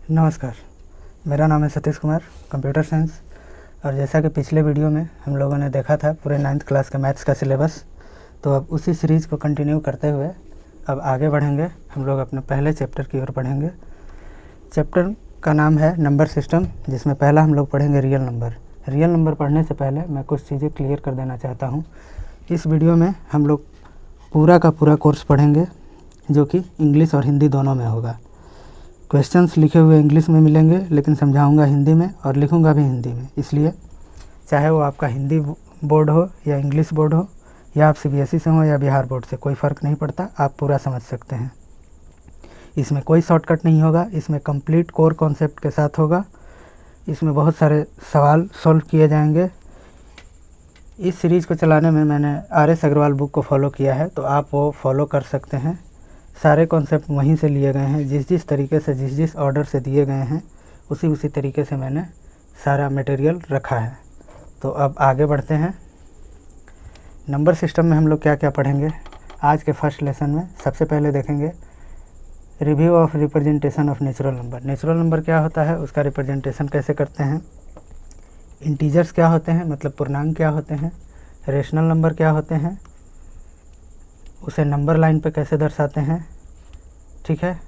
नमस्कार, मेरा नाम है सतीश कुमार, कंप्यूटर साइंस। और जैसा कि पिछले वीडियो में हम लोगों ने देखा था पूरे 9th क्लास का मैथ्स का सिलेबस, तो अब उसी सीरीज़ को कंटिन्यू करते हुए अब आगे बढ़ेंगे। हम लोग अपने पहले चैप्टर की ओर बढ़ेंगे। चैप्टर का नाम है नंबर सिस्टम, जिसमें पहला हम लोग पढ़ेंगे रियल नंबर। रियल नंबर पढ़ने से पहले मैं कुछ चीज़ें क्लियर कर देना चाहता हूँ। इस वीडियो में हम लोग पूरा का पूरा कोर्स पढ़ेंगे, जो कि इंग्लिश और हिंदी दोनों में होगा। क्वेश्चंस लिखे हुए इंग्लिश में मिलेंगे, लेकिन समझाऊंगा हिंदी में और लिखूंगा भी हिंदी में। इसलिए चाहे वो आपका हिंदी बोर्ड हो या इंग्लिश बोर्ड हो, या आप CBSE से हो या बिहार बोर्ड से, कोई फ़र्क नहीं पड़ता, आप पूरा समझ सकते हैं। इसमें कोई शॉर्टकट नहीं होगा, इसमें कंप्लीट कोर कॉन्सेप्ट के साथ होगा। इसमें बहुत सारे सवाल सॉल्व किए जाएंगे। इस सीरीज़ को चलाने में मैंने RS अग्रवाल बुक को फॉलो किया है, तो आप वो फॉलो कर सकते हैं। सारे कॉन्सेप्ट वहीं से लिए गए हैं, जिस तरीके से जिस ऑर्डर से दिए गए हैं उसी तरीके से मैंने सारा मटेरियल रखा है। तो अब आगे बढ़ते हैं। नंबर सिस्टम में हम लोग क्या क्या पढ़ेंगे आज के फर्स्ट लेसन में। सबसे पहले देखेंगे review of representation of natural number. Natural number क्या होता है, उसका रिप्रेजेंटेशन कैसे करते हैं। इंटीजर्स क्या होते हैं, मतलब पूर्णांक क्या होते हैं। रेशनल नंबर क्या होते हैं, उसे नंबर लाइन पे कैसे दर्शाते हैं, ठीक है।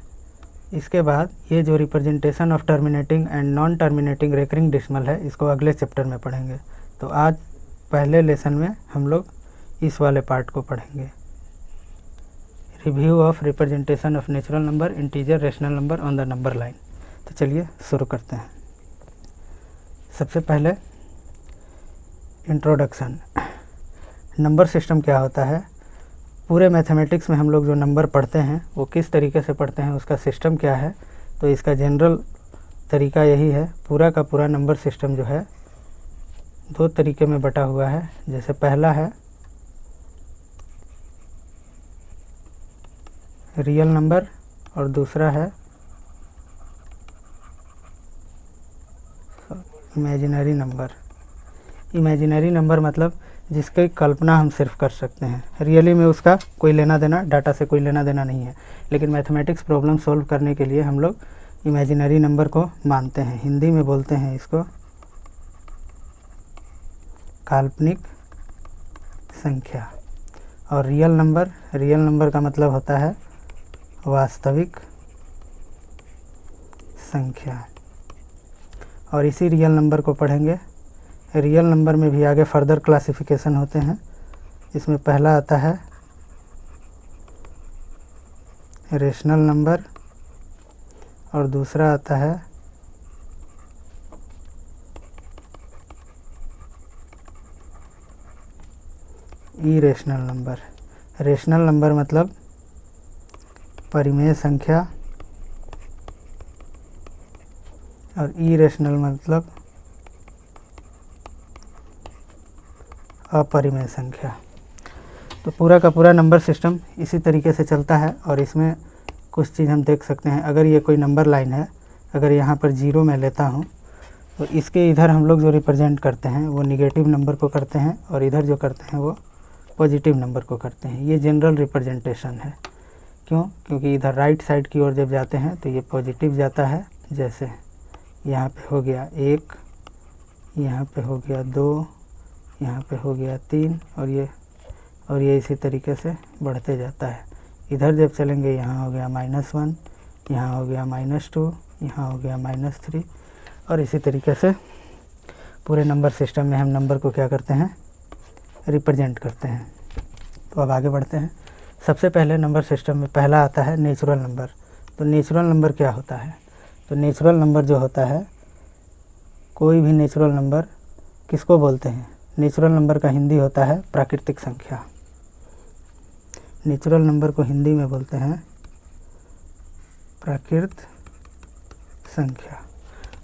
इसके बाद ये जो representation of terminating and non terminating recurring decimal है, इसको अगले चैप्टर में पढ़ेंगे। तो आज पहले लेसन में हम लोग इस वाले पार्ट को पढ़ेंगे, review of representation of natural number, integer, rational number on the number line. तो चलिए शुरू करते हैं। सबसे पहले इंट्रोडक्शन। नंबर सिस्टम क्या होता है। पूरे मैथमेटिक्स में हम लोग जो नंबर पढ़ते हैं वो किस तरीके से पढ़ते हैं, उसका सिस्टम क्या है। तो इसका जनरल तरीका यही है। पूरा का पूरा नंबर सिस्टम जो है दो तरीके में बटा हुआ है। जैसे पहला है रियल नंबर और दूसरा है इमेजिनरी नंबर। इमेजिनरी नंबर मतलब जिसकी कल्पना हम सिर्फ कर सकते हैं, रियली में उसका कोई लेना देना, डाटा से कोई लेना देना नहीं है। लेकिन मैथमेटिक्स प्रॉब्लम सॉल्व करने के लिए हम लोग इमेजिनरी नंबर को मानते हैं। हिंदी में बोलते हैं इसको काल्पनिक संख्या। और रियल नंबर का मतलब होता है वास्तविक संख्या। और इसी रियल नंबर को पढ़ेंगे। रियल नंबर में भी आगे फर्दर क्लासिफिकेशन होते हैं। इसमें पहला आता है रेशनल नंबर और दूसरा आता है इरेशनल नंबर। रेशनल नंबर मतलब परिमेय संख्या और इरेशनल मतलब अपरिमेय संख्या। तो पूरा का पूरा नंबर सिस्टम इसी तरीके से चलता है। और इसमें कुछ चीज़ हम देख सकते हैं। अगर ये कोई नंबर लाइन है, अगर यहाँ पर 0 मैं लेता हूँ, तो इसके इधर हम लोग जो रिप्रेजेंट करते हैं वो निगेटिव नंबर को करते हैं, और इधर जो करते हैं वो पॉजिटिव नंबर को करते हैं। ये जनरल रिप्रेजेंटेशन है। क्यों? क्योंकि इधर राइट साइड की ओर जब जाते हैं तो ये पॉजिटिव जाता है। जैसे यहाँ पे हो गया 1, यहाँ पे हो गया 2, यहाँ पे हो गया 3, और ये इसी तरीके से बढ़ते जाता है। इधर जब चलेंगे यहाँ हो गया -1, यहाँ हो गया -2, यहाँ हो गया -3, और इसी तरीके से पूरे नंबर सिस्टम में हम नंबर को क्या करते हैं, रिप्रेजेंट करते हैं। तो अब आगे बढ़ते हैं। सबसे पहले नंबर सिस्टम में पहला आता है नेचुरल नंबर। तो नेचुरल नंबर क्या होता है। तो नेचुरल नंबर जो होता है, कोई भी नेचुरल नंबर किसको बोलते हैं। नेचुरल नंबर का हिंदी होता है प्राकृतिक संख्या। नेचुरल नंबर को हिंदी में बोलते हैं प्राकृत संख्या।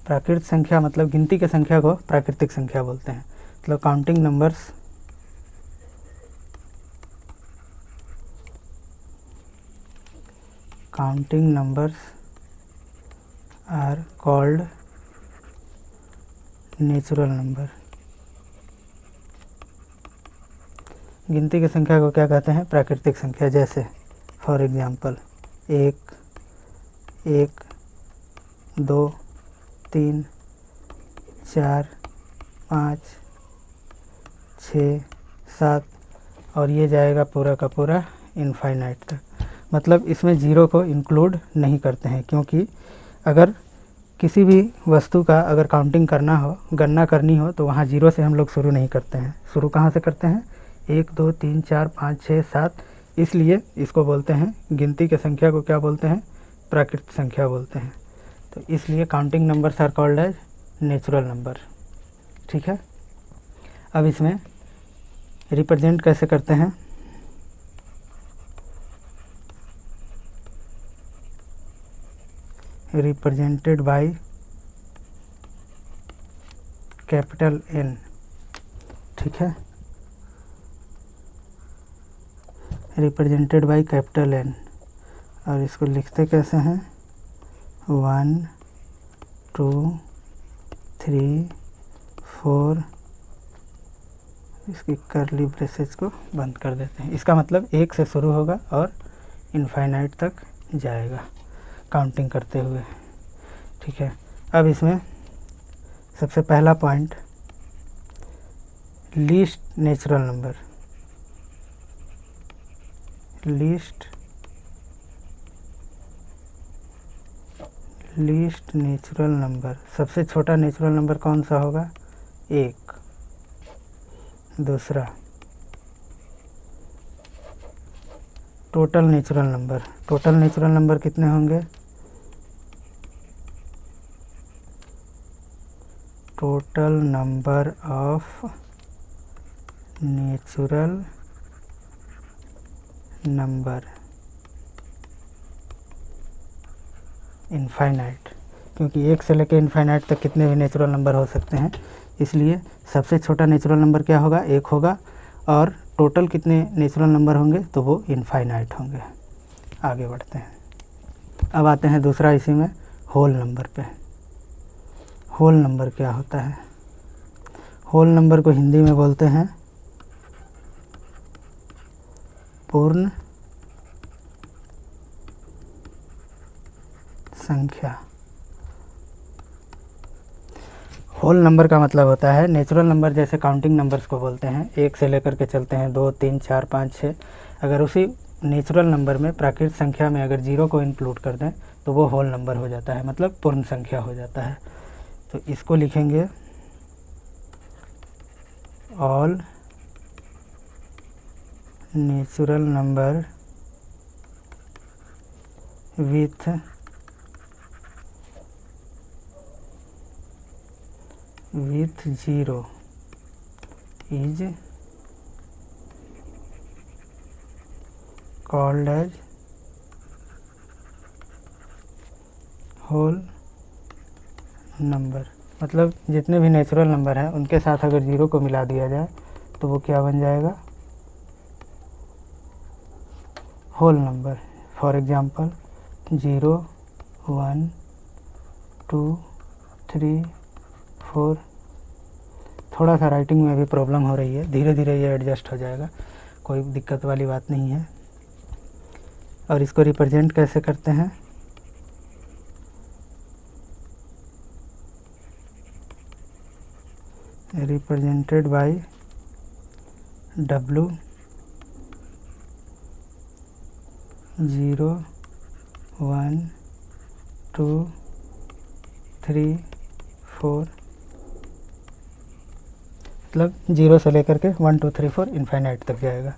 प्राकृत संख्या मतलब गिनती के संख्या को प्राकृतिक संख्या बोलते हैं। मतलब counting numbers are called natural number. गिनती की संख्या को क्या कहते हैं, प्राकृतिक संख्या। जैसे फॉर एग्जांपल 1, 1, 2 3 4 5 6 7 और ये जाएगा पूरा का पूरा इनफाइनाइट तक। मतलब इसमें ज़ीरो को इंक्लूड नहीं करते हैं, क्योंकि अगर किसी भी वस्तु का अगर काउंटिंग करना हो, गणना करनी हो, तो वहाँ ज़ीरो से हम लोग शुरू नहीं करते हैं। शुरू कहाँ से करते हैं? 1 2 3 4 5 6 7। इसलिए इसको बोलते हैं, गिनती के संख्या को क्या बोलते हैं? प्राकृत संख्या बोलते हैं। तो इसलिए counting numbers are called as natural number. ठीक है, अब इसमें रिप्रेजेंट कैसे करते हैं? Represented by capital N। ठीक है, रिप्रेजेंटेड बाय कैपिटल N। और इसको लिखते कैसे हैं? 1 2 3 4। इसकी कर्ली ब्रेसेस को बंद कर देते हैं। इसका मतलब 1 से शुरू होगा और इनफाइनाइट तक जाएगा काउंटिंग करते हुए। ठीक है, अब इसमें सबसे पहला point, least natural number. Least natural number, सबसे छोटा नेचुरल नंबर कौन सा होगा? 1। दूसरा, total natural number. Total natural number कितने होंगे? Total number of natural number infinite, क्योंकि 1 से लेकर इनफाइनाइट तक कितने भी नेचुरल नंबर हो सकते हैं। इसलिए सबसे छोटा नेचुरल नंबर क्या होगा? 1 होगा। और टोटल कितने नेचुरल नंबर होंगे? तो वो इनफाइनाइट होंगे। आगे बढ़ते हैं। अब आते हैं दूसरा इसी में, होल नंबर पे। होल नंबर क्या होता है? होल नंबर को हिंदी में बोलते हैं पूर्ण संख्या। होल नंबर का मतलब होता है, नेचुरल नंबर जैसे काउंटिंग नंबर्स को बोलते हैं, 1 से लेकर के चलते हैं 2 3 4 5 6। अगर उसी नेचुरल नंबर में प्राकृत संख्या में अगर 0 को इंक्लूड कर दें तो वो होल नंबर हो जाता है, मतलब पूर्ण संख्या हो जाता है। तो इसको लिखेंगे all natural number with zero is called as whole number. मतलब जितने भी नेचुरल नंबर हैं उनके साथ अगर 0 को मिला दिया जाए तो वो क्या बन जाएगा? Whole number. For example 0 1 2 3 4। थोड़ा सा राइटिंग में भी प्रॉब्लम हो रही है, धीरे धीरे ये एडजस्ट हो जाएगा, कोई दिक्कत वाली बात नहीं है। और इसको रिप्रेजेंट कैसे करते हैं? Represented bye W 0 1 2 3 4। मतलब 0 से लेकर के 1 2 3 4 इनफाइनाइट तक जाएगा।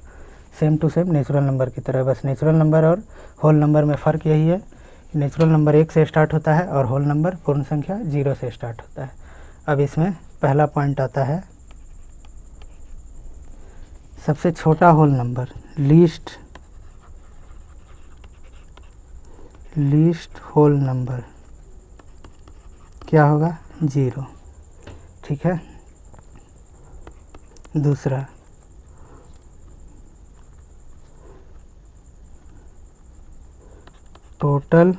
Same to same natural number की तरह, बस नेचुरल नंबर और होल नंबर में फ़र्क यही है, नेचुरल नंबर 1 से स्टार्ट होता है और होल नंबर पूर्ण संख्या 0 से स्टार्ट होता है। अब इसमें पहला पॉइंट आता है सबसे छोटा whole number, least whole number क्या होगा? 0। ठीक है, दूसरा टोटल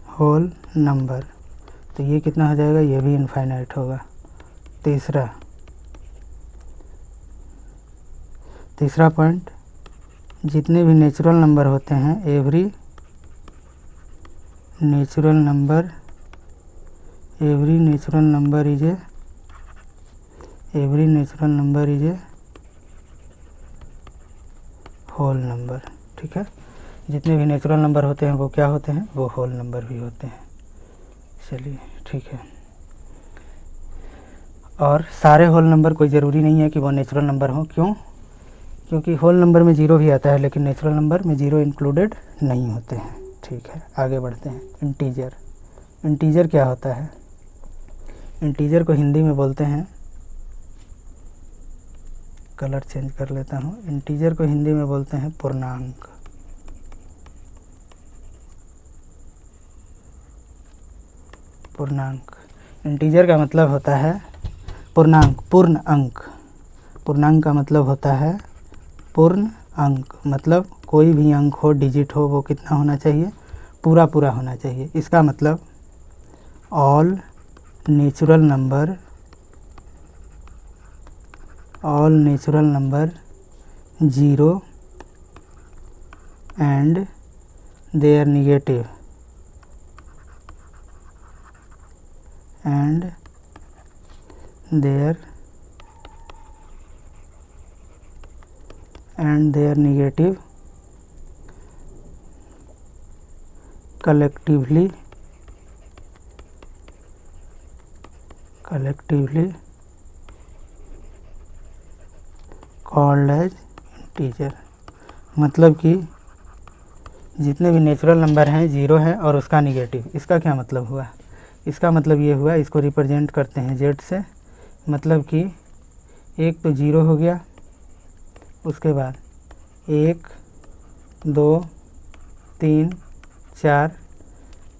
होल नंबर, तो ये कितना हो जाएगा? ये भी इनफाइनाइट होगा। तीसरा पॉइंट, जितने भी नेचुरल नंबर होते हैं every natural number, every natural number is a whole number. ठीक है, जितने भी नेचुरल नंबर होते हैं वो क्या होते हैं, वो होल नंबर भी होते हैं। चलिए ठीक है, और सारे होल नंबर कोई ज़रूरी नहीं है कि वो नेचुरल नंबर हों। क्यों? क्योंकि होल नंबर में ज़ीरो भी आता है, लेकिन नेचुरल नंबर में ज़ीरो इंक्लूडेड नहीं होते हैं। ठीक है, आगे बढ़ते हैं। इंटीजर, इंटीजर क्या होता है? इंटीजर को हिंदी में बोलते हैं, कलर चेंज कर लेता हूँ, इंटीजर को हिंदी में बोलते हैं पूर्णांक। पूर्णांक, इंटीजर का मतलब होता है पूर्णांक, पूर्ण अंक। पूर्णांक का मतलब होता है पूर्ण अंक, मतलब कोई भी अंक हो, डिजिट हो, वो कितना होना चाहिए, पूरा पूरा होना चाहिए। इसका मतलब all natural number zero and their negative collectively called as integer. मतलब कि जितने भी नेचुरल नंबर हैं, ज़ीरो है और उसका निगेटिव। इसका क्या मतलब हुआ? इसका मतलब ये हुआ, इसको रिप्रेजेंट करते हैं जेड से, मतलब कि एक तो ज़ीरो हो गया, उसके बाद 1 2 3 4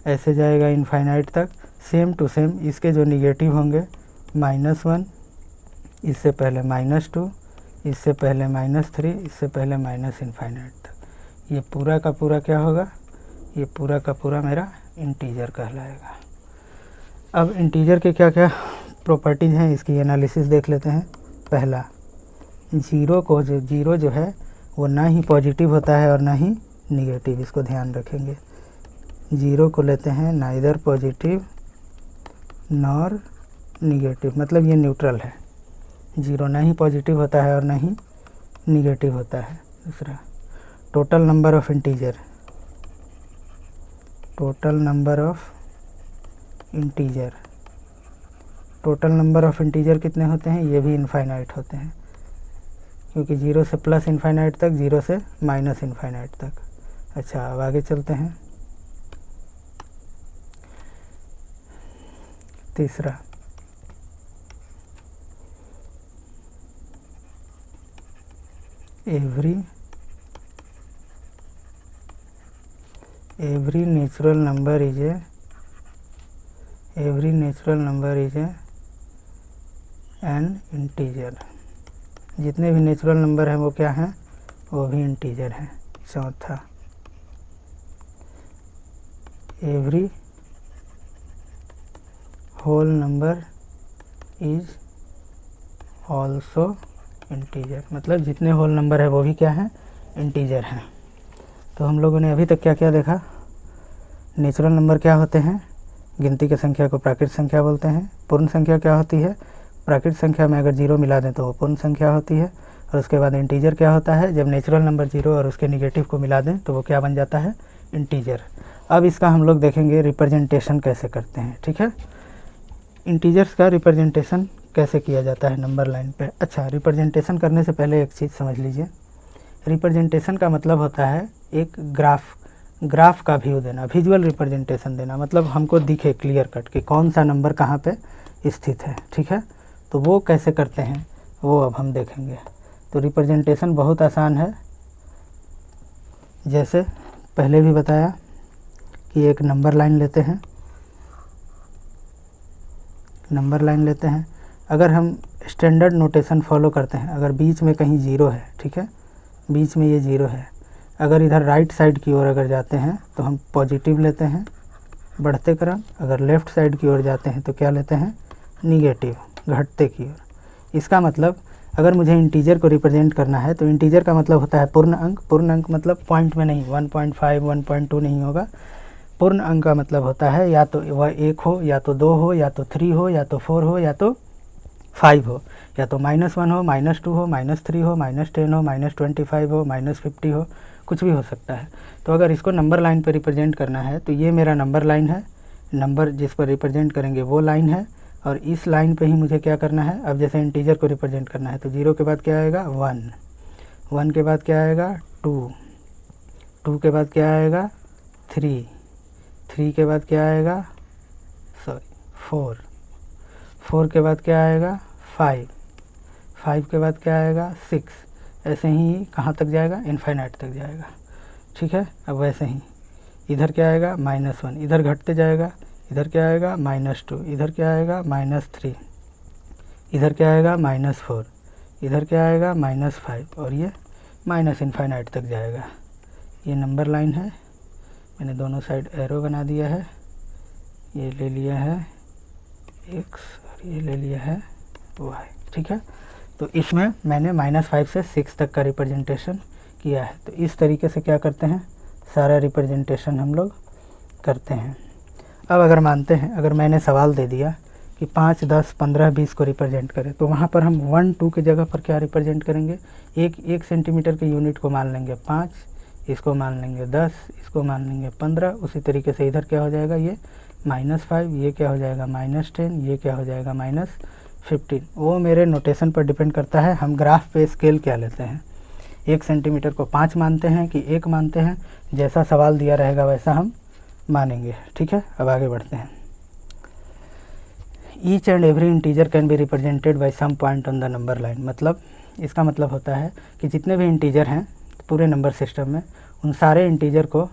ऐसे जाएगा इनफाइनाइट तक। सेम टू सेम इसके जो निगेटिव होंगे, -1, इससे पहले -2, इससे पहले -3, इससे पहले माइनस इनफाइनाइट तक। ये पूरा का पूरा क्या होगा? ये पूरा का पूरा मेरा इंटीजर कहलाएगा। अब इंटीजर के क्या क्या प्रॉपर्टीज़ हैं, इसकी एनालिसिस देख लेते हैं। पहला, ज़ीरो जो है वो ना ही पॉजिटिव होता है और ना ही निगेटिव, इसको ध्यान रखेंगे। ज़ीरो को लेते हैं नाइदर पॉजिटिव नॉर निगेटिव, मतलब ये न्यूट्रल है। ज़ीरो ना ही पॉजिटिव होता है और ना ही निगेटिव होता है। दूसरा, total number of integer, total number of integer कितने होते हैं? ये भी इनफाइनाइट होते हैं, क्योंकि ज़ीरो से प्लस इनफाइनाइट तक, ज़ीरो से माइनस इनफाइनाइट तक। अच्छा, अब आगे चलते हैं। तीसरा, every natural number is an integer. जितने भी नेचुरल नंबर हैं वो क्या हैं? वो भी इंटीजर हैं। चौथा, every whole number is also integer, मतलब जितने होल नंबर है वो भी क्या हैं? इंटीजर हैं। तो हम लोगों ने अभी तक क्या क्या देखा? नेचुरल नंबर क्या होते हैं? गिनती की संख्या को प्राकृत संख्या बोलते हैं। पूर्ण संख्या क्या होती है? प्राकृत संख्या में अगर ज़ीरो मिला दें तो वो पूर्ण संख्या होती है। और उसके बाद इंटीजर क्या होता है? जब नेचुरल नंबर ज़ीरो और उसके निगेटिव को मिला दें तो वो क्या बन जाता है? इंटीजर। अब इसका हम लोग देखेंगे रिप्रेजेंटेशन कैसे करते हैं। ठीक है, इंटीजर्स का रिप्रेजेंटेशन कैसे किया जाता है नंबर लाइन पे। अच्छा, रिप्रेजेंटेशन करने से पहले एक चीज़ समझ लीजिए। रिप्रेजेंटेशन का मतलब होता है एक ग्राफ का व्यू देना, विजुअल रिप्रेजेंटेशन देना, मतलब हमको दिखे क्लियर कट कि कौन सा नंबर कहाँ पे स्थित है। ठीक है, तो वो कैसे करते हैं वो अब हम देखेंगे। तो रिप्रेजेंटेशन बहुत आसान है, जैसे पहले भी बताया कि एक नंबर लाइन लेते हैं, अगर हम स्टैंडर्ड नोटेशन फॉलो करते हैं, अगर बीच में कहीं ज़ीरो है, ठीक है, बीच में ये ज़ीरो है, अगर इधर राइट साइड की ओर अगर जाते हैं तो हम पॉजिटिव लेते हैं बढ़ते क्रम, अगर लेफ़्ट साइड की ओर जाते हैं तो क्या लेते हैं? निगेटिव, घटते की ओर। इसका मतलब अगर मुझे इंटीजर को रिप्रेजेंट करना है तो इंटीजर का मतलब होता है पूर्ण अंक। पूर्ण अंक मतलब पॉइंट में नहीं, 1.5 1.2 नहीं होगा, पूर्ण अंक का मतलब होता है या तो वह 1 हो, या तो 2 हो, या तो 3 हो, या तो 4 हो, या तो 5 हो, या तो -1 हो, -2 हो, -3 हो, -10 हो, -25 हो, -50 हो, कुछ भी हो सकता है। तो अगर इसको नंबर लाइन पर रिप्रेजेंट करना है तो ये मेरा नंबर लाइन है, नंबर जिस पर रिप्रेजेंट करेंगे वो लाइन है, और इस लाइन पे ही मुझे क्या करना है, अब जैसे इंटीजर को रिप्रेजेंट करना है तो 0 के बाद क्या आएगा 1, 1 के बाद क्या आएगा 2, 2 के बाद क्या आएगा 3, 3 के बाद क्या आएगा 4, 4 के बाद क्या आएगा 5, 5 के बाद क्या आएगा 6, ऐसे ही कहाँ तक जाएगा, इनफाइनाइट तक जाएगा। ठीक है, अब वैसे ही इधर क्या आएगा -1, इधर घटते जाएगा, इधर क्या आएगा -2, इधर क्या आएगा -3, इधर क्या आएगा -4, इधर क्या आएगा -5, और ये माइनस इनफाइनाइट तक जाएगा। ये नंबर लाइन है, मैंने दोनों साइड एरो बना दिया है, ये ले लिया है x और ये ले लिया है y। ठीक है, तो इसमें मैंने -5 से 6 तक का रिप्रेजेंटेशन किया है। तो इस तरीके से क्या करते हैं, सारा रिप्रेजेंटेशन हम लोग करते हैं। अब अगर मानते हैं, अगर मैंने सवाल दे दिया कि 5, 10, 15, 20 को रिप्रेजेंट करें, तो वहाँ पर हम 1, 2 की जगह पर क्या रिप्रेजेंट करेंगे, एक सेंटीमीटर के यूनिट को मान लेंगे 5, इसको मान लेंगे 10, इसको मान लेंगे 15। उसी तरीके से इधर क्या हो जाएगा, ये -5, ये क्या हो जाएगा -10, ये क्या हो जाएगा -15। वो मेरे नोटेशन पर डिपेंड करता है, हम ग्राफ पे स्केल क्या लेते हैं, 1 सेंटीमीटर को 5 मानते हैं कि 1 मानते हैं, जैसा सवाल दिया रहेगा वैसा हम मानेंगे। ठीक है, अब आगे बढ़ते हैं। Each and every integer can be represented by some point on the number line. मतलब इसका मतलब होता है कि जितने भी इंटीजर हैं पूरे नंबर सिस्टम में, उन सारे इंटीजर को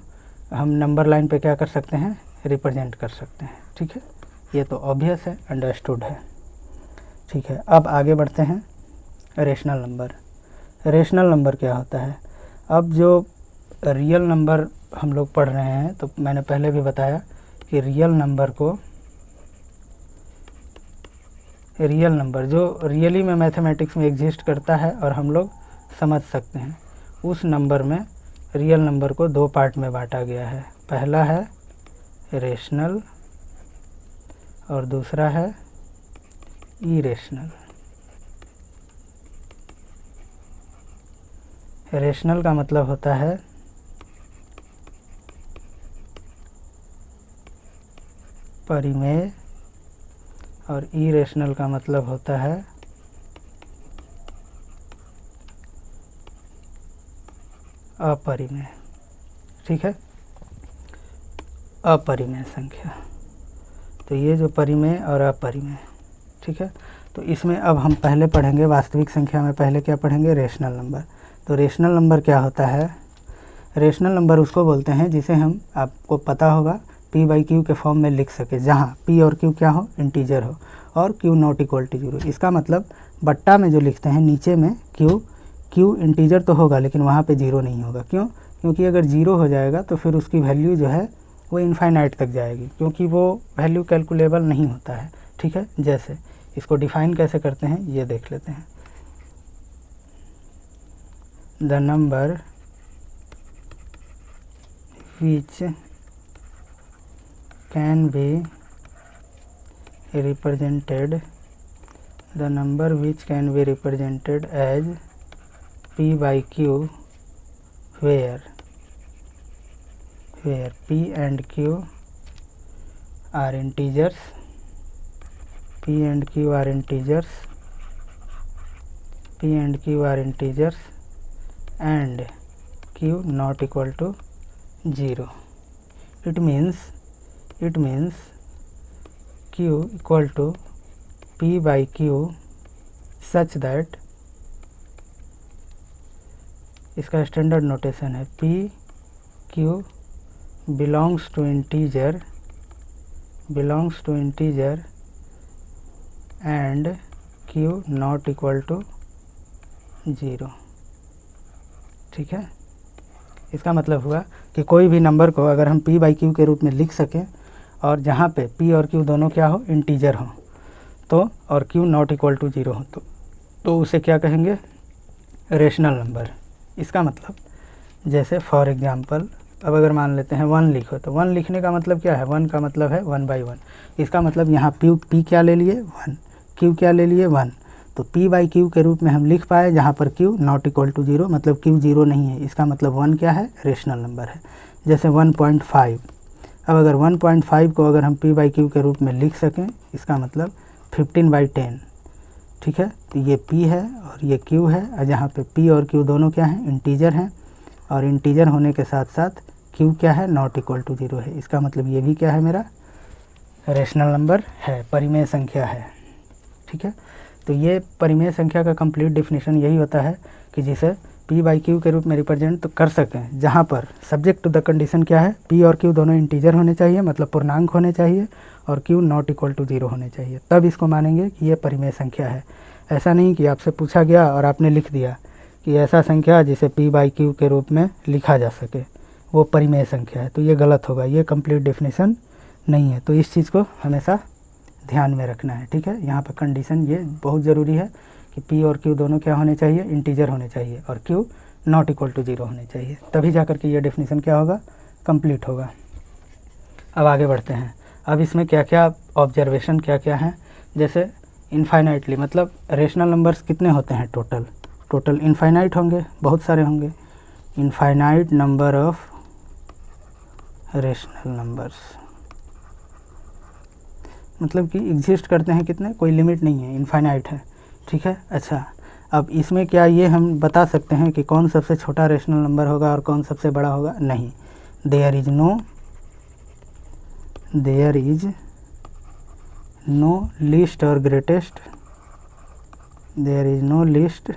हम नंबर लाइन पे क्या कर सकते हैं, रिप्रेजेंट कर सकते हैं। ठीक है, ये तो ऑब्वियस है, अंडरस्टूड है। ठीक है, अब आगे बढ़ते हैं। रेशनल नंबर, रेशनल नंबर क्या होता है। अब जो रियल नंबर हम लोग पढ़ रहे हैं, तो मैंने पहले भी बताया कि रियल नंबर को, रियल नंबर जो रियली में मैथमेटिक्स में एग्जिस्ट करता है और हम लोग समझ सकते हैं, उस नंबर में रियल नंबर को 2 पार्ट में बांटा गया है। पहला है रेशनल और दूसरा है इरेशनल। रेशनल का मतलब होता है परिमेय, और इरेशनल का मतलब होता है अपरिमेय। ठीक है, अपरिमेय संख्या। तो ये जो परिमेय और अपरिमेय, ठीक है, तो इसमें अब हम पहले पढ़ेंगे वास्तविक संख्या में, पहले क्या पढ़ेंगे, रेशनल नंबर। तो रेशनल नंबर क्या होता है, रेशनल नंबर उसको बोलते हैं जिसे हम, आपको पता होगा, p/q के फॉर्म में लिख सके, जहाँ p और q क्या हो, इंटीजर हो, और q नॉट इक्वल टू 0। इसका मतलब बट्टा में जो लिखते हैं नीचे में q इंटीजर तो होगा लेकिन वहाँ पे 0 नहीं होगा। क्यों? क्योंकि अगर 0 हो जाएगा तो फिर उसकी वैल्यू जो है वो इनफाइनाइट तक जाएगी, क्योंकि वो वैल्यू कैलकुलेबल नहीं होता है। ठीक है, जैसे इसको डिफाइन कैसे करते हैं ये देख लेते हैं। The number which can be represented, the number which can be represented as p/q where p and q are integers, p and q are integers, p and q are integers and q not equal to 0. It means q equal to p/q such that, इसका standard notation है p/q belongs to integer and q not equal to 0। ठीक है, इसका मतलब हुआ कि कोई भी नंबर को अगर हम p/q के रूप में लिख सकें और जहाँ पे p और q दोनों क्या हो, इंटीजर हो, तो और q नॉट इक्वल टू 0 हो, तो उसे क्या कहेंगे, रेशनल नंबर। इसका मतलब जैसे फॉर एग्जांपल अब अगर मान लेते हैं 1 लिखो, तो 1 लिखने का मतलब क्या है, 1 का मतलब है 1/1। इसका मतलब यहाँ p क्या ले लिए 1, q क्या ले लिए 1, तो p/q के रूप में हम लिख पाए, जहाँ पर q नॉट इक्वल टू 0, मतलब q 0 नहीं है। इसका मतलब 1 क्या है, रेशनल नंबर है। जैसे 1.5, अब अगर 1.5 को अगर हम p/q के रूप में लिख सकें, इसका मतलब 15/10, ठीक है। तो ये p है और ये q है, और जहाँ पे p और q दोनों क्या हैं, इंटीजर हैं, और इंटीजर होने के साथ साथ q क्या है, नॉट इक्वल टू 0 है। इसका मतलब ये भी क्या है, मेरा रेशनल नंबर है, परिमेय संख्या है, ठीक है। तो ये परिमेय संख्या का कंप्लीट डेफिनेशन यही होता है कि जिसे p/q के रूप में रिप्रेजेंट तो कर सकें, जहाँ पर सब्जेक्ट टू द कंडीशन क्या है, p और q दोनों इंटीजर होने चाहिए, मतलब पूर्णांक होने चाहिए, और q नॉट इक्वल टू 0 होने चाहिए, तब इसको मानेंगे कि ये परिमेय संख्या है। ऐसा नहीं कि आपसे पूछा गया और आपने लिख दिया कि ऐसा संख्या जिसे p/q के रूप में लिखा जा सके वो परिमेय संख्या है, तो ये गलत होगा, ये कंप्लीट डेफिनेशन नहीं है। तो इस चीज़ को हमेशा ध्यान में रखना है, ठीक है। यहाँ पर कंडीशन ये बहुत ज़रूरी है कि p और q दोनों क्या होने चाहिए, इंटीजर होने चाहिए, और q नॉट इक्वल टू 0 होने चाहिए, तभी जा कर के ये डेफिनेशन क्या होगा, कंप्लीट होगा। अब आगे बढ़ते हैं। अब इसमें क्या क्या ऑब्जर्वेशन क्या क्या हैं, जैसे इनफाइनाइटली, मतलब रेशनल नंबर्स कितने होते हैं, टोटल इनफाइनाइट होंगे, बहुत सारे होंगे। Infinite number of rational numbers, मतलब कि एग्जिस्ट करते हैं कितने, कोई लिमिट नहीं है, इनफाइनाइट है, ठीक है। अच्छा, अब इसमें क्या ये हम बता सकते हैं कि कौन सबसे छोटा रेशनल नंबर होगा और कौन सबसे बड़ा होगा, नहीं। There is no least or greatest, there is no least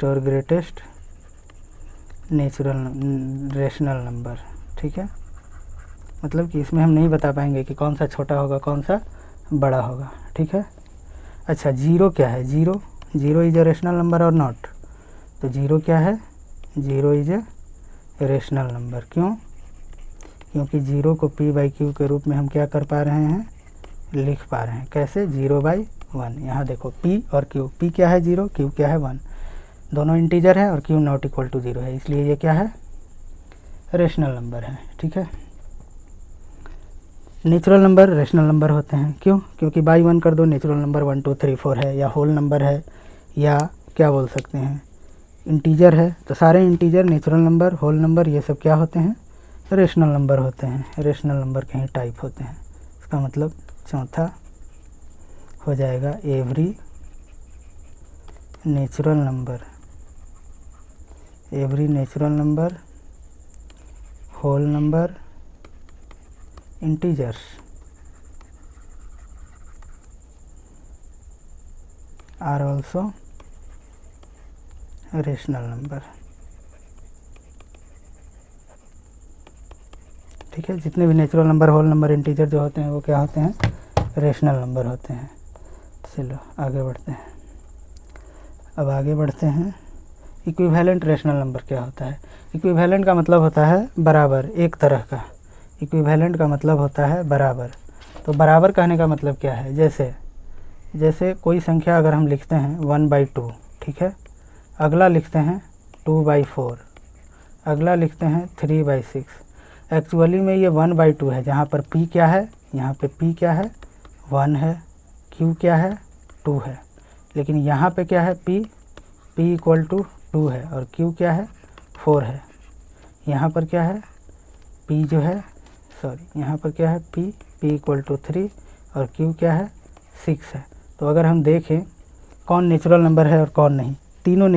or greatest natural rational number, ठीक है। मतलब कि इसमें हम नहीं बता पाएंगे कि कौन सा छोटा होगा कौन सा बड़ा होगा, ठीक है। अच्छा, जीरो क्या है, zero is a rational number और नॉट, तो जीरो क्या है, zero is a rational number. क्यों, क्योंकि जीरो को p/q के रूप में हम क्या कर पा रहे हैं, लिख पा रहे हैं, कैसे, 0/1। यहाँ देखो p और q, p क्या है 0, q क्या है 1, दोनों इंटीजर है, और q नॉट इक्वल टू 0 है, इसलिए ये क्या है, रेशनल नंबर है, ठीक है। नेचुरल नंबर रेशनल नंबर होते हैं, क्यों, क्योंकि बाई 1 कर दो, नेचुरल नंबर 1 2 3 4 है, या होल नंबर है, या क्या बोल सकते हैं, इंटीजर है, तो सारे integer, natural number, whole number, ये सब क्या होते हैं, रेशनल नंबर होते हैं। रेशनल नंबर के ही टाइप होते हैं। इसका मतलब चौथा हो जाएगा every natural number, whole number, integers are also rational number, ठीक है। जितने भी natural number, whole number, integer जो होते हैं वो क्या होते हैं, रेशनल नंबर होते हैं। चलो आगे बढ़ते हैं। अब आगे बढ़ते हैं, इक्विवेलेंट रेशनल नंबर क्या होता है। इक्विवेलेंट का मतलब होता है बराबर, एक तरह का। इक्विवेलेंट का मतलब होता है बराबर। तो बराबर कहने का मतलब क्या है, जैसे कोई संख्या अगर हम लिखते हैं 1/2, ठीक है, अगला लिखते हैं 2/4, अगला लिखते हैं 3/6, एक्चुअली में ये 1/2 है, जहाँ पर p क्या है, यहाँ पे p क्या है 1 है, q क्या है 2 है, लेकिन यहाँ पे क्या है p इक्वल टू 2 है, और q क्या है 4 है। यहाँ पर क्या है p जो है, यहाँ पर क्या है p इक्वल टू 3, और q क्या है 6 है। तो अगर हम देखें कौन नेचुरल नंबर है और कौन नहीं, तीनों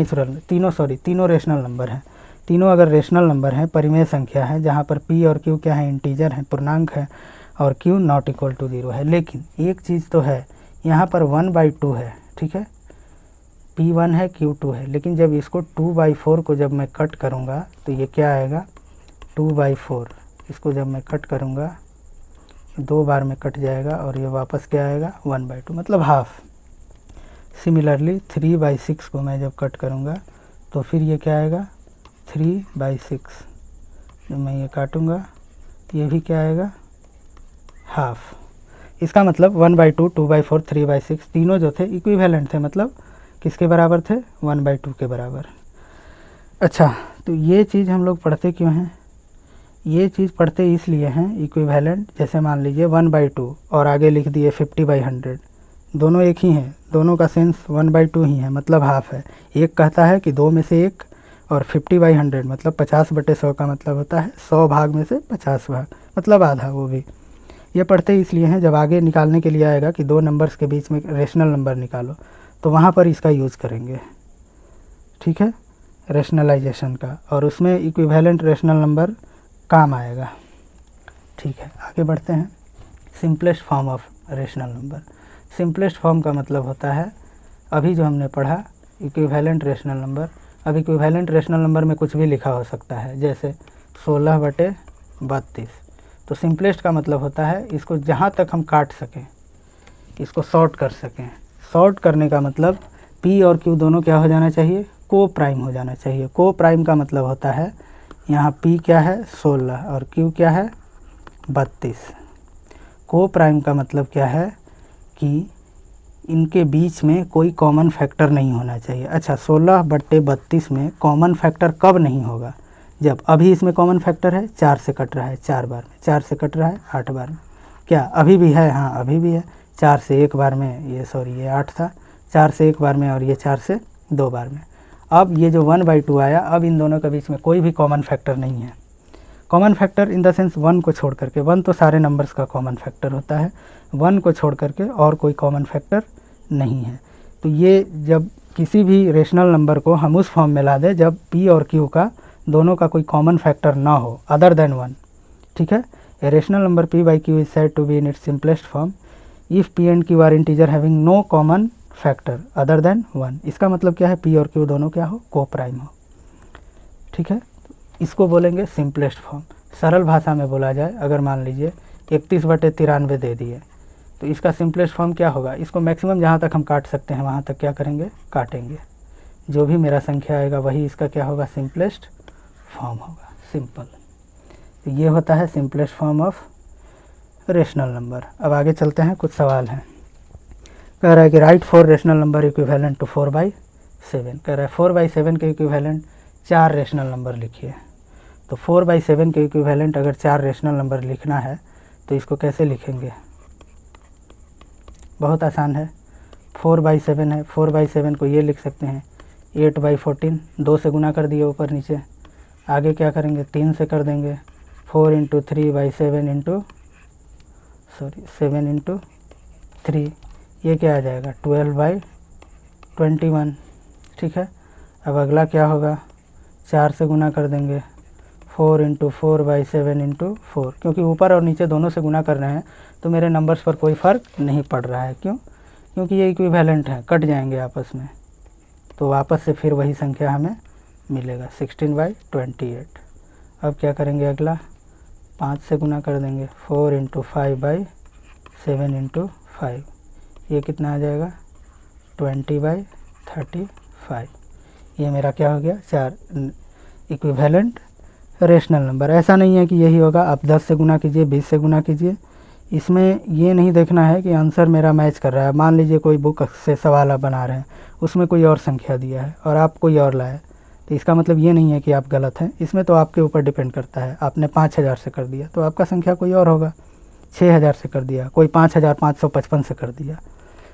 रेशनल नंबर हैं। तीनों अगर रेशनल नंबर हैं, परिमेय संख्या है, जहाँ पर p और q क्या है, इंटीजर हैं, पूर्णांक है, और q नॉट इक्वल टू 0 है। लेकिन एक चीज़ तो है, यहाँ पर 1/2 है, ठीक है, p 1 है, q 2 है, लेकिन जब इसको 2/4 को जब मैं कट करूँगा तो ये क्या आएगा 2/4। इसको जब मैं कट करूँगा 2 बार में कट जाएगा, और ये वापस क्या आएगा 1/2, मतलब हाफ। सिमिलरली 3/6 को मैं जब कट करूँगा तो फिर ये क्या आएगा 3/6। जब मैं ये काटूँगा ये भी क्या आएगा हाफ। इसका मतलब 1/2, 2/4, 3/6 तीनों जो थे इक्विवेलेंट थे, मतलब किसके बराबर थे 1/2 के बराबर। अच्छा, तो ये चीज़ हम लोग पढ़ते क्यों हैं? ये चीज़ पढ़ते इसलिए हैं, इक्विवेलेंट जैसे मान लीजिए 1/2 और आगे लिख दिए 50/100, दोनों एक ही हैं, दोनों का सेंस 1/2 ही है, मतलब हाफ है। एक कहता है कि 2 में से 1 और 50/100 मतलब 50/100 का मतलब होता है 100 भाग में से 50 भाग, मतलब आधा। वो भी ये पढ़ते इसलिए हैं, जब आगे निकालने के लिए आएगा कि दो नंबर्स के बीच में रेशनल नंबर निकालो, तो वहाँ पर इसका यूज़ करेंगे, ठीक है, रेशनलाइजेशन का, और उसमें इक्विवेलेंट रेशनल नंबर काम आएगा। ठीक है, आगे बढ़ते हैं। Simplest form of rational number. Simplest form का मतलब होता है अभी जो हमने पढ़ा इक्विवेलेंट रेशनल नंबर। अब इक्विवेलेंट रेशनल नंबर में कुछ भी लिखा हो सकता है, जैसे 16/32। तो सिंपलेस्ट का मतलब होता है इसको जहाँ तक हम काट सकें, इसको शॉर्ट कर सकें। शॉर्ट करने का मतलब P और Q दोनों क्या हो जाना चाहिए, को प्राइम हो जाना चाहिए। को प्राइम का मतलब होता है यहाँ P क्या है 16 और Q क्या है 32। को प्राइम का मतलब क्या है कि इनके बीच में कोई कॉमन फैक्टर नहीं होना चाहिए। अच्छा, 16/32 में कॉमन फैक्टर कब नहीं होगा, जब अभी इसमें कॉमन फैक्टर है 4 से कट रहा है 4 बार में, 4 से कट रहा है 8 बार में। क्या अभी भी है? हाँ अभी भी है। 4 से 1 बार में, ये 8 था, 4 से 1 बार में, और ये 4 से 2 बार में। अब ये जो 1/2 आया, अब इन दोनों के बीच में कोई भी कॉमन फैक्टर नहीं है। Common factor in the sense 1 को छोड़ करके, 1 तो सारे नंबर्स का कॉमन फैक्टर होता है, 1 को छोड़ करके और कोई कॉमन फैक्टर नहीं है। तो ये जब किसी भी रेशनल नंबर को हम उस फॉर्म में ला दें जब P और Q का दोनों का कोई कॉमन फैक्टर ना हो अदर देन 1, ठीक है। A rational number P/Q is said to be in its simplest form if P and Q are integer having no common factor other than 1। इसका मतलब क्या है, P और Q दोनों क्या हो, को प्राइम हो, ठीक है। इसको बोलेंगे सिंपलेस्ट फॉर्म। सरल भाषा में बोला जाए, अगर मान लीजिए 31/93 दे दिए, तो इसका सिंपलेस्ट फॉर्म क्या होगा, इसको मैक्सिमम जहाँ तक हम काट सकते हैं वहाँ तक क्या करेंगे, काटेंगे। जो भी मेरा संख्या आएगा वही इसका क्या होगा, सिंपलेस्ट फॉर्म होगा, सिंपल। तो ये होता है simplest form of rational number. अब आगे चलते हैं, कुछ सवाल हैं। कह रहा है कि right 4 rational number equivalent to 4/7। कह रहा है 4/7 के इक्विवेलेंट 4 रेशनल नंबर लिखिए। तो 4/7 के इक्विवेलेंट अगर 4 रेशनल नंबर लिखना है तो इसको कैसे लिखेंगे, बहुत आसान है। 4/7 है, 4/7 को ये लिख सकते हैं 8/14, 2 से गुना कर दिए ऊपर नीचे। आगे क्या करेंगे, 3 से कर देंगे, 4 × 3/7 7 × 3, ये क्या आ जाएगा 12/21, ठीक है। अब अगला क्या होगा, 4 से गुना कर देंगे, 4 × 4/7 × 4। क्योंकि ऊपर और नीचे दोनों से गुना कर रहे हैं तो मेरे नंबर्स पर कोई फ़र्क नहीं पड़ रहा है। क्यों? क्योंकि ये इक्विवेलेंट है, कट जाएंगे आपस में, तो वापस से फिर वही संख्या हमें मिलेगा 16/28। अब क्या करेंगे, अगला 5 से गुना कर देंगे, 4 × 5/7 × 5, ये कितना आ जाएगा 20/35। ये मेरा क्या हो गया, 4 इक्विवेलेंट रेशनल नंबर। ऐसा नहीं है कि यही होगा, आप 10 से गुना कीजिए, 20 से गुना कीजिए। इसमें ये नहीं देखना है कि आंसर मेरा मैच कर रहा है। मान लीजिए कोई बुक से सवाल आप बना रहे हैं, उसमें कोई और संख्या दिया है और आप कोई और लाए, तो इसका मतलब ये नहीं है कि आप गलत हैं। इसमें तो आपके ऊपर डिपेंड करता है। आपने 5000 से कर दिया तो आपका संख्या कोई और होगा, 6000 से कर दिया, कोई 5555 से कर दिया,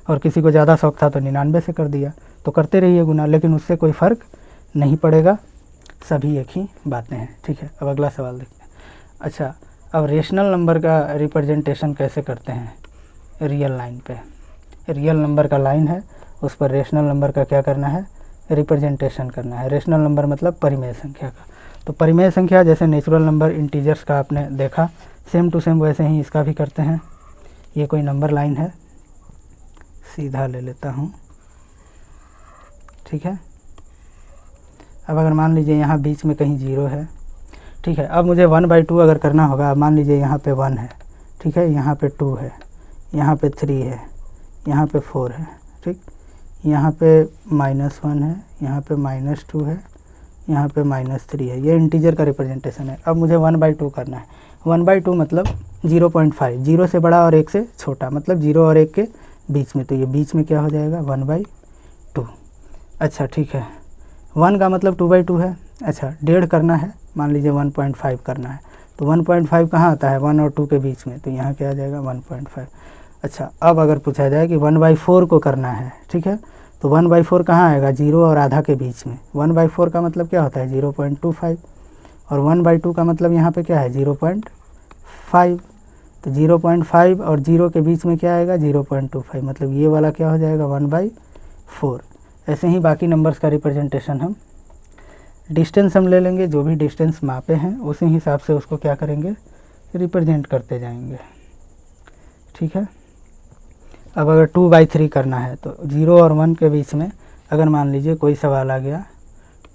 और किसी को ज़्यादा शौक था तो 99 से कर दिया। तो करते रहिए गुना, लेकिन उससे कोई फ़र्क नहीं पड़ेगा, सभी एक ही बातें हैं, ठीक है। अब अगला सवाल देखते हैं। अच्छा, अब रेशनल नंबर का रिप्रेजेंटेशन कैसे करते हैं, रियल लाइन पे। रियल नंबर का लाइन है, उस पर रेशनल नंबर का क्या करना है, रिप्रेजेंटेशन करना है। रेशनल नंबर मतलब परिमेय संख्या का। तो परिमेय संख्या जैसे नेचुरल नंबर इंटीजर्स का आपने देखा, सेम टू सेम वैसे ही इसका भी करते हैं। ये कोई नंबर लाइन है, सीधा ले लेता हूँ, ठीक है। अब अगर मान लीजिए यहाँ बीच में कहीं 0 है, ठीक है। अब मुझे 1/2 अगर करना होगा, अब मान लीजिए यहाँ पे 1 है, ठीक है, यहाँ पे 2 है, यहाँ पे 3 है, यहाँ पे 4 है, ठीक, यहाँ पे -1 है, यहाँ पे -2 है, यहाँ पे -3 है। ये इंटीजर का रिप्रेजेंटेशन है। अब मुझे 1/2 करना है। 1/2 मतलब 0.5, 0 से बड़ा और 1 से छोटा, मतलब 0 और 1 के बीच में। तो ये बीच में क्या हो जाएगा 1/2। अच्छा ठीक है, 1 का मतलब 2/2 है, अच्छा 1.5 करना है, मान लीजिए 1.5 करना है, तो 1.5 कहाँ आता है 1 और 2 के बीच में, तो यहाँ क्या आ जाएगा 1.5। अच्छा अब अगर पूछा जाए कि 1/4 को करना है, ठीक है, तो 1/4 कहाँ आएगा 0 और आधा के बीच में। 1/4 का मतलब क्या होता है 0.25 और 1/2 का मतलब यहाँ पे क्या है 0.5, तो 0.5 और 0 के बीच में क्या आएगा 0.25, मतलब ये वाला क्या हो जाएगा 1/4। ऐसे ही बाकी नंबर्स का रिप्रेजेंटेशन हम डिस्टेंस हम ले लेंगे, जो भी डिस्टेंस मापे हैं उसी हिसाब से उसको क्या करेंगे रिप्रेजेंट करते जाएंगे, ठीक है। अब अगर 2/3 करना है तो 0 और 1 के बीच में अगर मान लीजिए कोई सवाल आ गया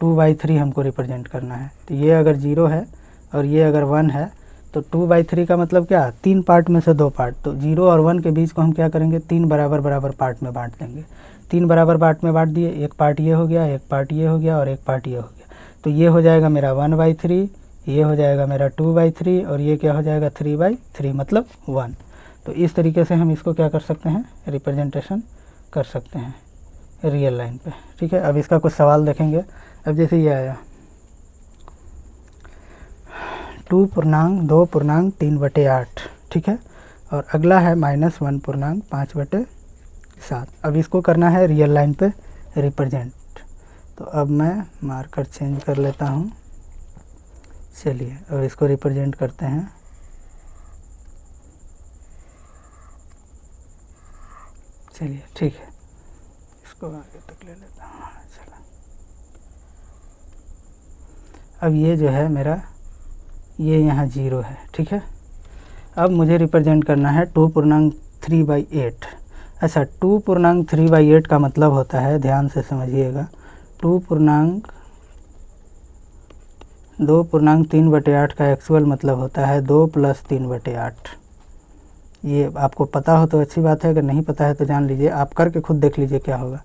2/3 हमको रिप्रेजेंट करना है, तो ये अगर 0 है और ये अगर 1 है तो 2/3 का मतलब क्या 3 पार्ट में से 2 पार्ट, तो 0 और 1 के बीच को हम क्या करेंगे 3 बराबर बराबर पार्ट में बांट देंगे। 3 बराबर पार्ट में बांट दिए, एक पार्ट ये हो गया, एक पार्ट ये हो गया और एक पार्ट ये हो गया, तो ये हो जाएगा मेरा 1/3, ये हो जाएगा मेरा 2/3 और ये क्या हो जाएगा 3/3 मतलब 1। तो इस तरीके से हम इसको क्या कर सकते हैं रिप्रेजेंटेशन कर सकते हैं रियल लाइन पे, ठीक है। अब इसका कुछ सवाल देखेंगे। अब जैसे ये आया 2.2.3/8, ठीक है, और अगला है -1.5/7। अब इसको करना है रियल लाइन पे रिप्रेजेंट, तो अब मैं मार्कर चेंज कर लेता हूँ। चलिए अब इसको रिप्रेजेंट करते हैं। चलिए ठीक है, इसको आगे तक ले लेता हूँ। चलो अब ये जो है मेरा ये यहाँ 0 है, ठीक है। अब मुझे रिप्रेजेंट करना है 2.3/8। अच्छा 2.3/8 का मतलब होता है, ध्यान से समझिएगा, 2.3/8 का एक्चुअल मतलब होता है 2 + 3/8। ये आपको पता हो तो अच्छी बात है, अगर नहीं पता है तो जान लीजिए, आप करके खुद देख लीजिए क्या होगा।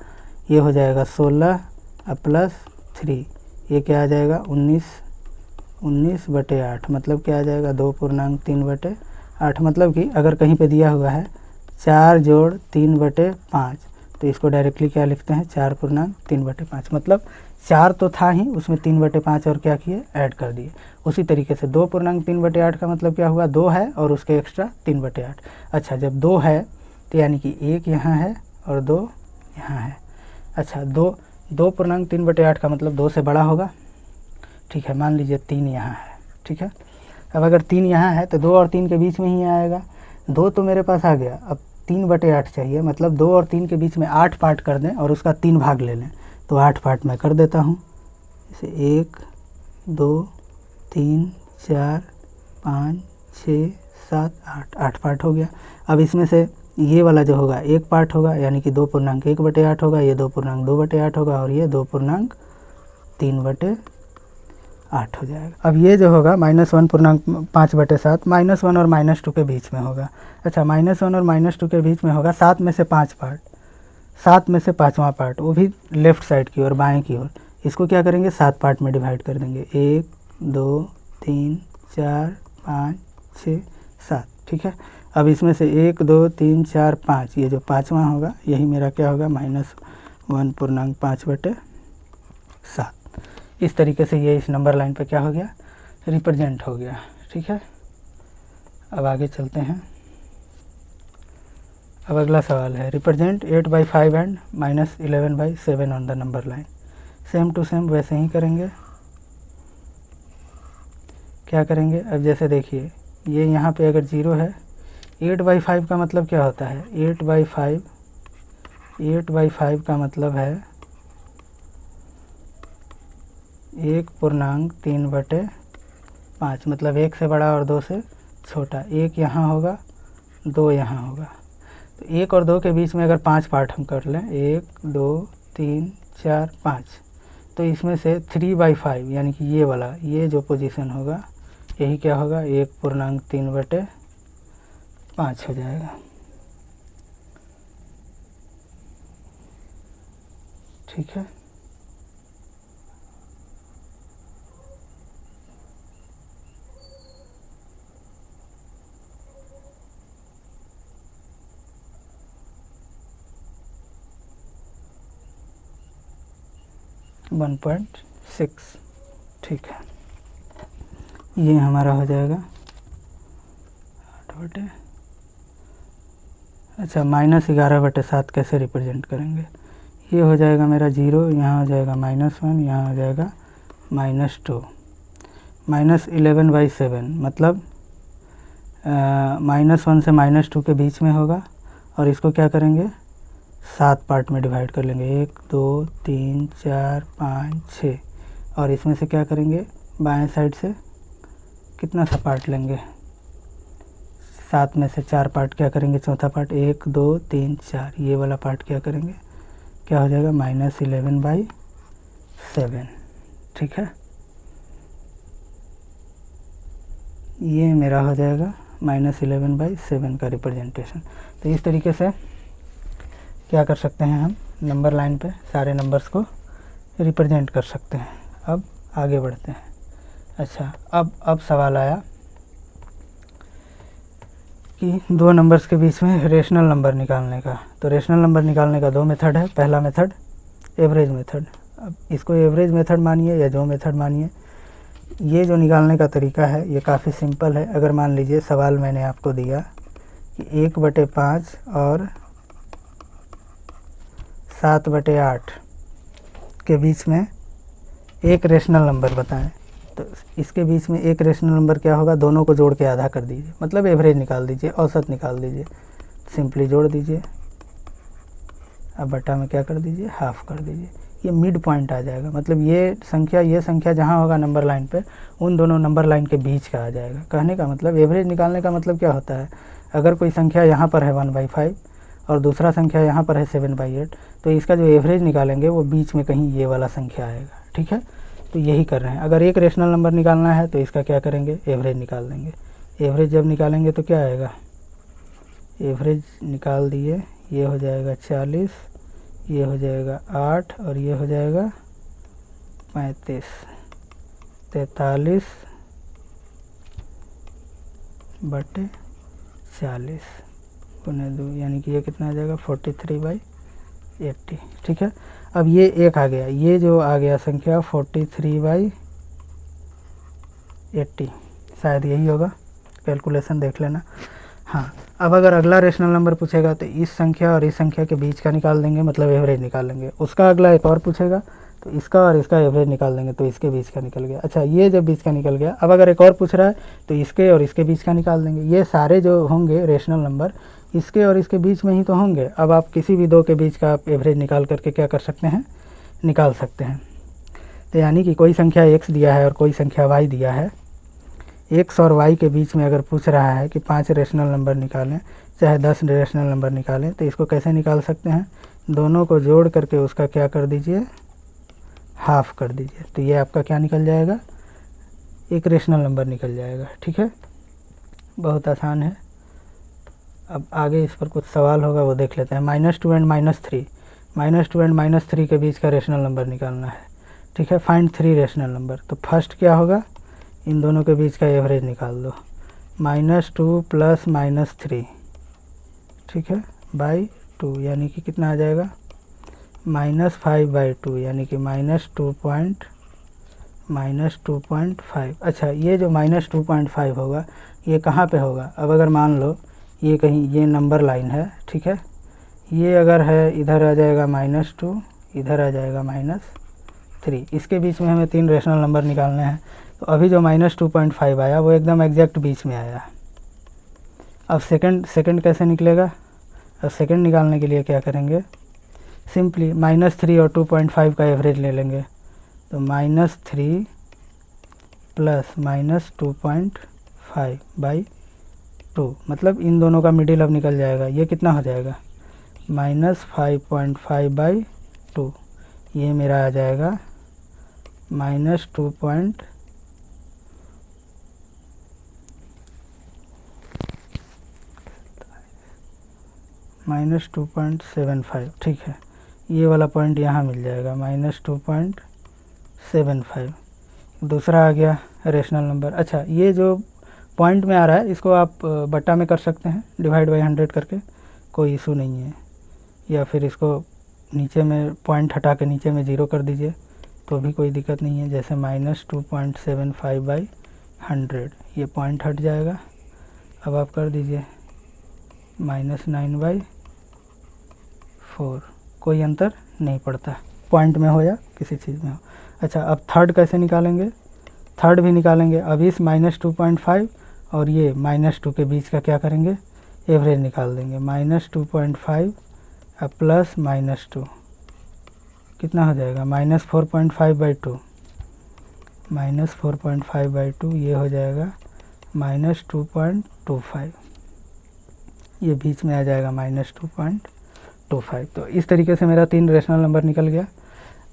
ये हो जाएगा 16 + 3, ये क्या आ जाएगा 19/8, मतलब क्या आ जाएगा 2.3/8। मतलब कि अगर कहीं पे दिया हुआ है 4 + 3/5, तो इसको डायरेक्टली क्या लिखते हैं 4.3/5, मतलब 4 तो था ही, उसमें 3/5 और क्या किए ऐड कर दिए। उसी तरीके से 2.3/8 का मतलब क्या हुआ 2 है और उसके एक्स्ट्रा 3/8। अच्छा जब 2 है तो यानी कि 1 यहाँ है और 2 यहाँ है। अच्छा 2.3/8 का मतलब 2 से बड़ा होगा, ठीक है, मान लीजिए 3 यहाँ है, ठीक है। अब अगर 3 यहाँ है तो 2 और 3 के बीच में ही आएगा। 2 तो मेरे पास आ गया, अब 3/8 चाहिए, मतलब 2 और 3 के बीच में 8 पार्ट कर दें और उसका 3 भाग ले लें, तो 8 पार्ट मैं कर देता हूँ। जैसे 1 2 3 4 5 6 7 8, 8 पार्ट हो गया। अब इसमें से ये वाला जो होगा 1 पार्ट होगा, यानी कि 2.1/8 होगा, ये 2.2/8 होगा और ये 2.3/8 हो जाएगा। अब ये जो होगा -1.5/7, -1 और -2 के बीच में होगा। अच्छा -1 और -2 के बीच में होगा, 7 में से 5 पार्ट, 7 में से 5वां पार्ट, वो भी लेफ़्ट साइड की ओर बाएं की ओर। इसको क्या करेंगे 7 पार्ट में डिवाइड कर देंगे, 1 2 3 4 5 6 7, ठीक है। अब इसमें से 1 2 3 4 5, ये जो 5वां होगा यही मेरा क्या होगा -1.5/7। इस तरीके से ये इस नंबर लाइन पे क्या हो गया रिप्रेजेंट हो गया, ठीक है। अब आगे चलते हैं। अब अगला सवाल है represent 8/5 and -11/7 on the number line. Same to same वैसे ही करेंगे। क्या करेंगे, अब जैसे देखिए ये यहाँ पे अगर 0 है, 8/5 का मतलब क्या होता है 8/5 का मतलब है 1.3/5, मतलब 1 से बड़ा और 2 से छोटा। 1 यहाँ होगा 2 यहाँ होगा, तो 1 और 2 के बीच में अगर 5 पार्ट हम कर लें 1 2 3 4 5, तो इसमें से 3/5 यानी कि ये वाला ये जो पोजीशन होगा यही क्या होगा 1.3/5 हो जाएगा, ठीक है। (1.6) ठीक है, ये हमारा हो जाएगा 8/, अच्छा -11/7 कैसे रिप्रेजेंट करेंगे, ये हो जाएगा मेरा 0, यहाँ हो जाएगा -1, यहाँ हो जाएगा -2, -11/7 मतलब -1 से -2 के बीच में होगा, और इसको क्या करेंगे 7 पार्ट में डिवाइड कर लेंगे, 1 2 3 4 5 6, और इसमें से क्या करेंगे बाएं साइड से कितना सा पार्ट लेंगे, 7 में से 4 पार्ट क्या करेंगे, चौथा पार्ट 1 2 3 4, ये वाला पार्ट क्या करेंगे, क्या हो जाएगा -11/7, ठीक है, ये मेरा हो जाएगा -11/7 का रिप्रेजेंटेशन। तो इस तरीके से क्या कर सकते हैं हम नंबर लाइन पे सारे नंबर्स को रिप्रेजेंट कर सकते हैं। अब आगे बढ़ते हैं। अच्छा, अब सवाल आया कि दो नंबर्स के बीच में रेशनल नंबर निकालने का। तो रेशनल नंबर निकालने का दो मेथड है। पहला मेथड एवरेज मेथड। अब इसको एवरेज मेथड मानिए या जो मेथड मानिए, ये जो निकालने का तरीका है ये काफ़ी सिंपल है। अगर मान लीजिए सवाल मैंने आपको दिया कि 1/5 और 7/8 के बीच में एक रेशनल नंबर बताएं, तो इसके बीच में एक रेशनल नंबर क्या होगा, दोनों को जोड़ के आधा कर दीजिए, मतलब एवरेज निकाल दीजिए, औसत निकाल दीजिए, सिंपली जोड़ दीजिए, अब बटा में क्या कर दीजिए, हाफ कर दीजिए, ये मिड पॉइंट आ जाएगा। मतलब ये संख्या जहाँ होगा नंबर लाइन पे, उन दोनों नंबर लाइन के बीच का आ जाएगा। कहने का मतलब एवरेज निकालने का मतलब क्या होता है, अगर कोई संख्या यहाँ पर है 1/5 और दूसरा संख्या यहाँ पर है 7/8, तो इसका जो एवरेज निकालेंगे वो बीच में कहीं ये वाला संख्या आएगा। ठीक है, तो यही कर रहे हैं। अगर एक रेशनल नंबर निकालना है तो इसका क्या करेंगे, एवरेज निकाल देंगे। एवरेज जब निकालेंगे तो क्या आएगा, एवरेज निकाल दिए, ये हो जाएगा 40, ये हो जाएगा 8 और ये हो जाएगा 35, 43/40 गुने 2, यानी कि ये कितना आ जाएगा 43/80। ठीक है, अब ये एक आ गया, ये जो आ गया संख्या 43/80, शायद यही होगा, कैलकुलेशन देख लेना। हाँ, अब अगर अगला रेशनल नंबर पूछेगा तो इस संख्या और इस संख्या के बीच का निकाल देंगे, मतलब एवरेज निकाल लेंगे। उसका अगला एक और पूछेगा तो इसका और इसका एवरेज निकाल देंगे, तो इसके बीच का निकल गया। अच्छा, ये जब बीच का निकल गया, अब अगर एक और पूछ रहा है तो इसके और इसके बीच का निकाल देंगे। ये सारे जो होंगे रेशनल नंबर इसके और इसके बीच में ही तो होंगे। अब आप किसी भी दो के बीच का आप एवरेज निकाल करके क्या कर सकते हैं, निकाल सकते हैं। तो यानी कि कोई संख्या x दिया है और कोई संख्या y दिया है, x और y के बीच में अगर पूछ रहा है कि 5 रेशनल नंबर निकालें चाहे 10 रेशनल नंबर निकालें, तो इसको कैसे निकाल सकते हैं, दोनों को जोड़ करके उसका क्या कर दीजिए, हाफ कर दीजिए, तो ये आपका क्या निकल जाएगा, एक रेशनल नंबर निकल जाएगा। ठीक है, बहुत आसान है। अब आगे इस पर कुछ सवाल होगा वो देख लेते हैं। -2 एंड -3, -2 एंड -3 के बीच का रेशनल नंबर निकालना है। ठीक है, फाइंड 3 रेशनल नंबर। तो फर्स्ट क्या होगा, इन दोनों के बीच का एवरेज निकाल दो, -2 + -3, ठीक है, /2, यानी कि कितना आ जाएगा, -5/2, यानी कि -2.5। अच्छा, ये जो -2.5 होगा ये कहाँ पे होगा, अब अगर मान लो ये कहीं ये नंबर लाइन है, ठीक है, ये अगर है इधर आ जाएगा -2, इधर आ जाएगा -3, इसके बीच में हमें 3 रेशनल नंबर निकालने हैं। तो अभी जो -2.5 आया वो एकदम एग्जैक्ट बीच में आया। अब सेकंड कैसे निकलेगा, अब सेकंड निकालने के लिए क्या करेंगे, सिंपली -3 और 2.5 का एवरेज ले लेंगे। तो -3 + -2.5/2, मतलब इन दोनों का मिडिल अब निकल जाएगा। ये कितना हो जाएगा, -5.5/2, ये मेरा आ जाएगा -2.75। ठीक है, ये वाला पॉइंट यहाँ मिल जाएगा, -2.75। दूसरा आ गया रेशनल नंबर। अच्छा, ये जो पॉइंट में आ रहा है इसको आप बट्टा में कर सकते हैं, डिवाइड बाई 100 करके, कोई इशू नहीं है। या फिर इसको नीचे में पॉइंट हटा के नीचे में 0 कर दीजिए, तो भी कोई दिक्कत नहीं है। जैसे -2.75/100 ये पॉइंट हट जाएगा। अब आप कर दीजिए -9/4, कोई अंतर नहीं पड़ता पॉइंट में हो या किसी चीज़ में हो। अच्छा, अब थर्ड कैसे निकालेंगे? थर्ड भी निकालेंगे। अब इस -2.5 और ये -2 के बीच का क्या करेंगे? एवरेज निकाल देंगे। -2.5 अब प्लस -2 कितना हो जाएगा? -4.5/2, -4.5/2 ये हो जाएगा -2.25, ये बीच में आ जाएगा -2.25। तो इस तरीके से मेरा 3 रेशनल नंबर निकल गया।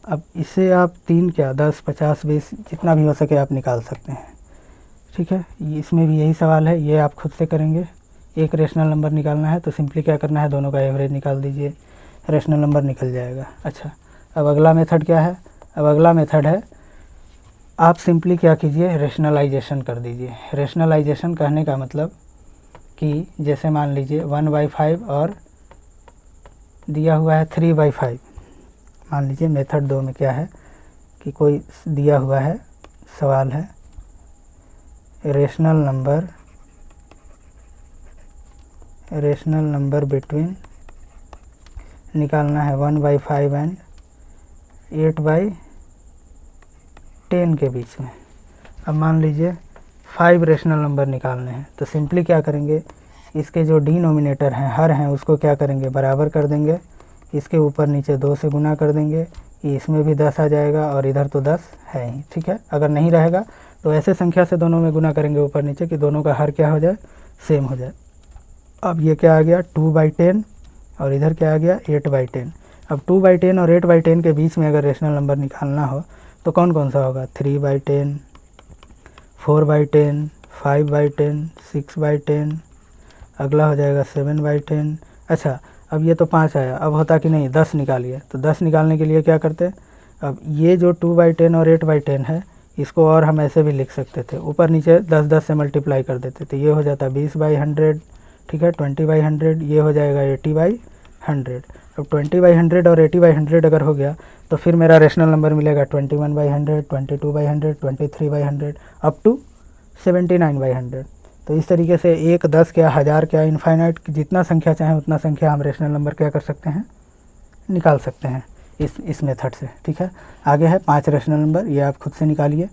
अब इसे आप 3 क्या 10, 50, 20 जितना भी हो सके आप निकाल सकते हैं। ठीक है, इसमें भी यही सवाल है, ये आप खुद से करेंगे। एक रेशनल नंबर निकालना है तो सिंपली क्या करना है, दोनों का एवरेज निकाल दीजिए, रेशनल नंबर निकल जाएगा। अच्छा, अब अगला मेथड क्या है? अब अगला मेथड है, आप सिंपली क्या कीजिए, रेशनलाइजेशन कर दीजिए। रेशनलाइजेशन कहने का मतलब कि जैसे मान लीजिए 1/5 और दिया हुआ है 3/5। मान लीजिए मेथड 2 में क्या है कि कोई दिया हुआ है, सवाल है रेशनल नंबर बिटवीन निकालना है 1/5 एंड 8/10 के बीच में। अब मान लीजिए 5 रेशनल नंबर निकालने हैं तो सिंपली क्या करेंगे, इसके जो डिनोमिनेटर हैं, हर हैं, उसको क्या करेंगे, बराबर कर देंगे। इसके ऊपर नीचे 2 से गुना कर देंगे कि इसमें भी 10 आ जाएगा और इधर तो 10 है ही। ठीक है, अगर नहीं रहेगा तो ऐसे संख्या से दोनों में गुना करेंगे ऊपर नीचे कि दोनों का हर क्या हो जाए, सेम हो जाए। अब ये क्या आ गया 2/10 और इधर क्या आ गया 8/10। अब 2/10 और 8/10 के बीच में अगर रेशनल नंबर निकालना हो तो कौन कौन सा होगा? 3/10, 4/10, 5/10, 6/10, अगला हो जाएगा 7/10। अच्छा, अब ये तो 5 आया, अब होता कि नहीं 10 निकालिए। तो 10 निकालने के लिए क्या करते, अब ये जो 2/10 और 8/10 है, इसको और हम ऐसे भी लिख सकते थे, ऊपर नीचे 10 से मल्टीप्लाई कर देते थे, ये हो जाता 20/100। ठीक है, 20/100 ये हो जाएगा 80/100। अब 20/100 और 80/100 अगर हो गया तो फिर मेरा रेशनल नंबर मिलेगा 21/100, 22/100, 23/100 अप टू 79/100। तो इस तरीके से 1, 10 क्या, 1000 क्या, इनफाइनाइट जितना संख्या चाहें उतना संख्या हम रेशनल नंबर क्या कर सकते हैं, निकाल सकते हैं इस मेथड से। ठीक है, आगे है 5 रेशनल नंबर, ये आप खुद से निकालिए।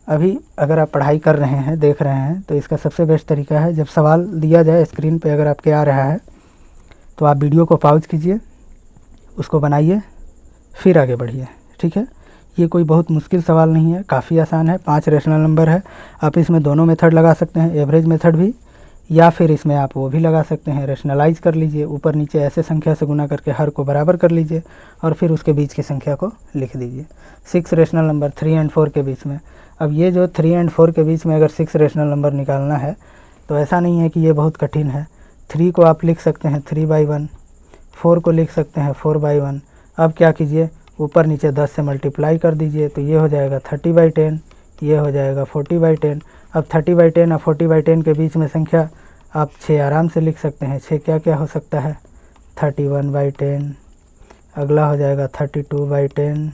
अभी अगर आप पढ़ाई कर रहे हैं, देख रहे हैं, तो इसका सबसे बेस्ट तरीका है, जब सवाल दिया जाए स्क्रीन पे अगर आपके आ रहा है तो आप वीडियो को पॉज कीजिए, उसको बनाइए, फिर आगे बढ़िए। ठीक है, ये कोई बहुत मुश्किल सवाल नहीं है, काफ़ी आसान है। 5 रेशनल नंबर है, आप इसमें दोनों मेथड लगा सकते हैं, एवरेज मेथड भी, या फिर इसमें आप वो भी लगा सकते हैं, रेशनलाइज कर लीजिए, ऊपर नीचे ऐसे संख्या से गुना करके हर को बराबर कर लीजिए और फिर उसके बीच की संख्या को लिख दीजिए। 6 रेशनल नंबर 3 एंड 4 के बीच में। अब ये जो 3 एंड 4 के बीच में अगर 6 रेशनल नंबर निकालना है तो ऐसा नहीं है कि ये बहुत कठिन है। 3 को आप लिख सकते हैं 3/1, 4 को लिख सकते हैं 4/1। अब क्या कीजिए, ऊपर नीचे 10 से मल्टीप्लाई कर दीजिए, तो ये हो जाएगा 30/10, ये हो जाएगा 40/10। अब 30/10 और 40/10 के बीच में संख्या आप 6 आराम से लिख सकते हैं। 6 क्या क्या हो सकता है, 31/10, अगला हो जाएगा 32/10,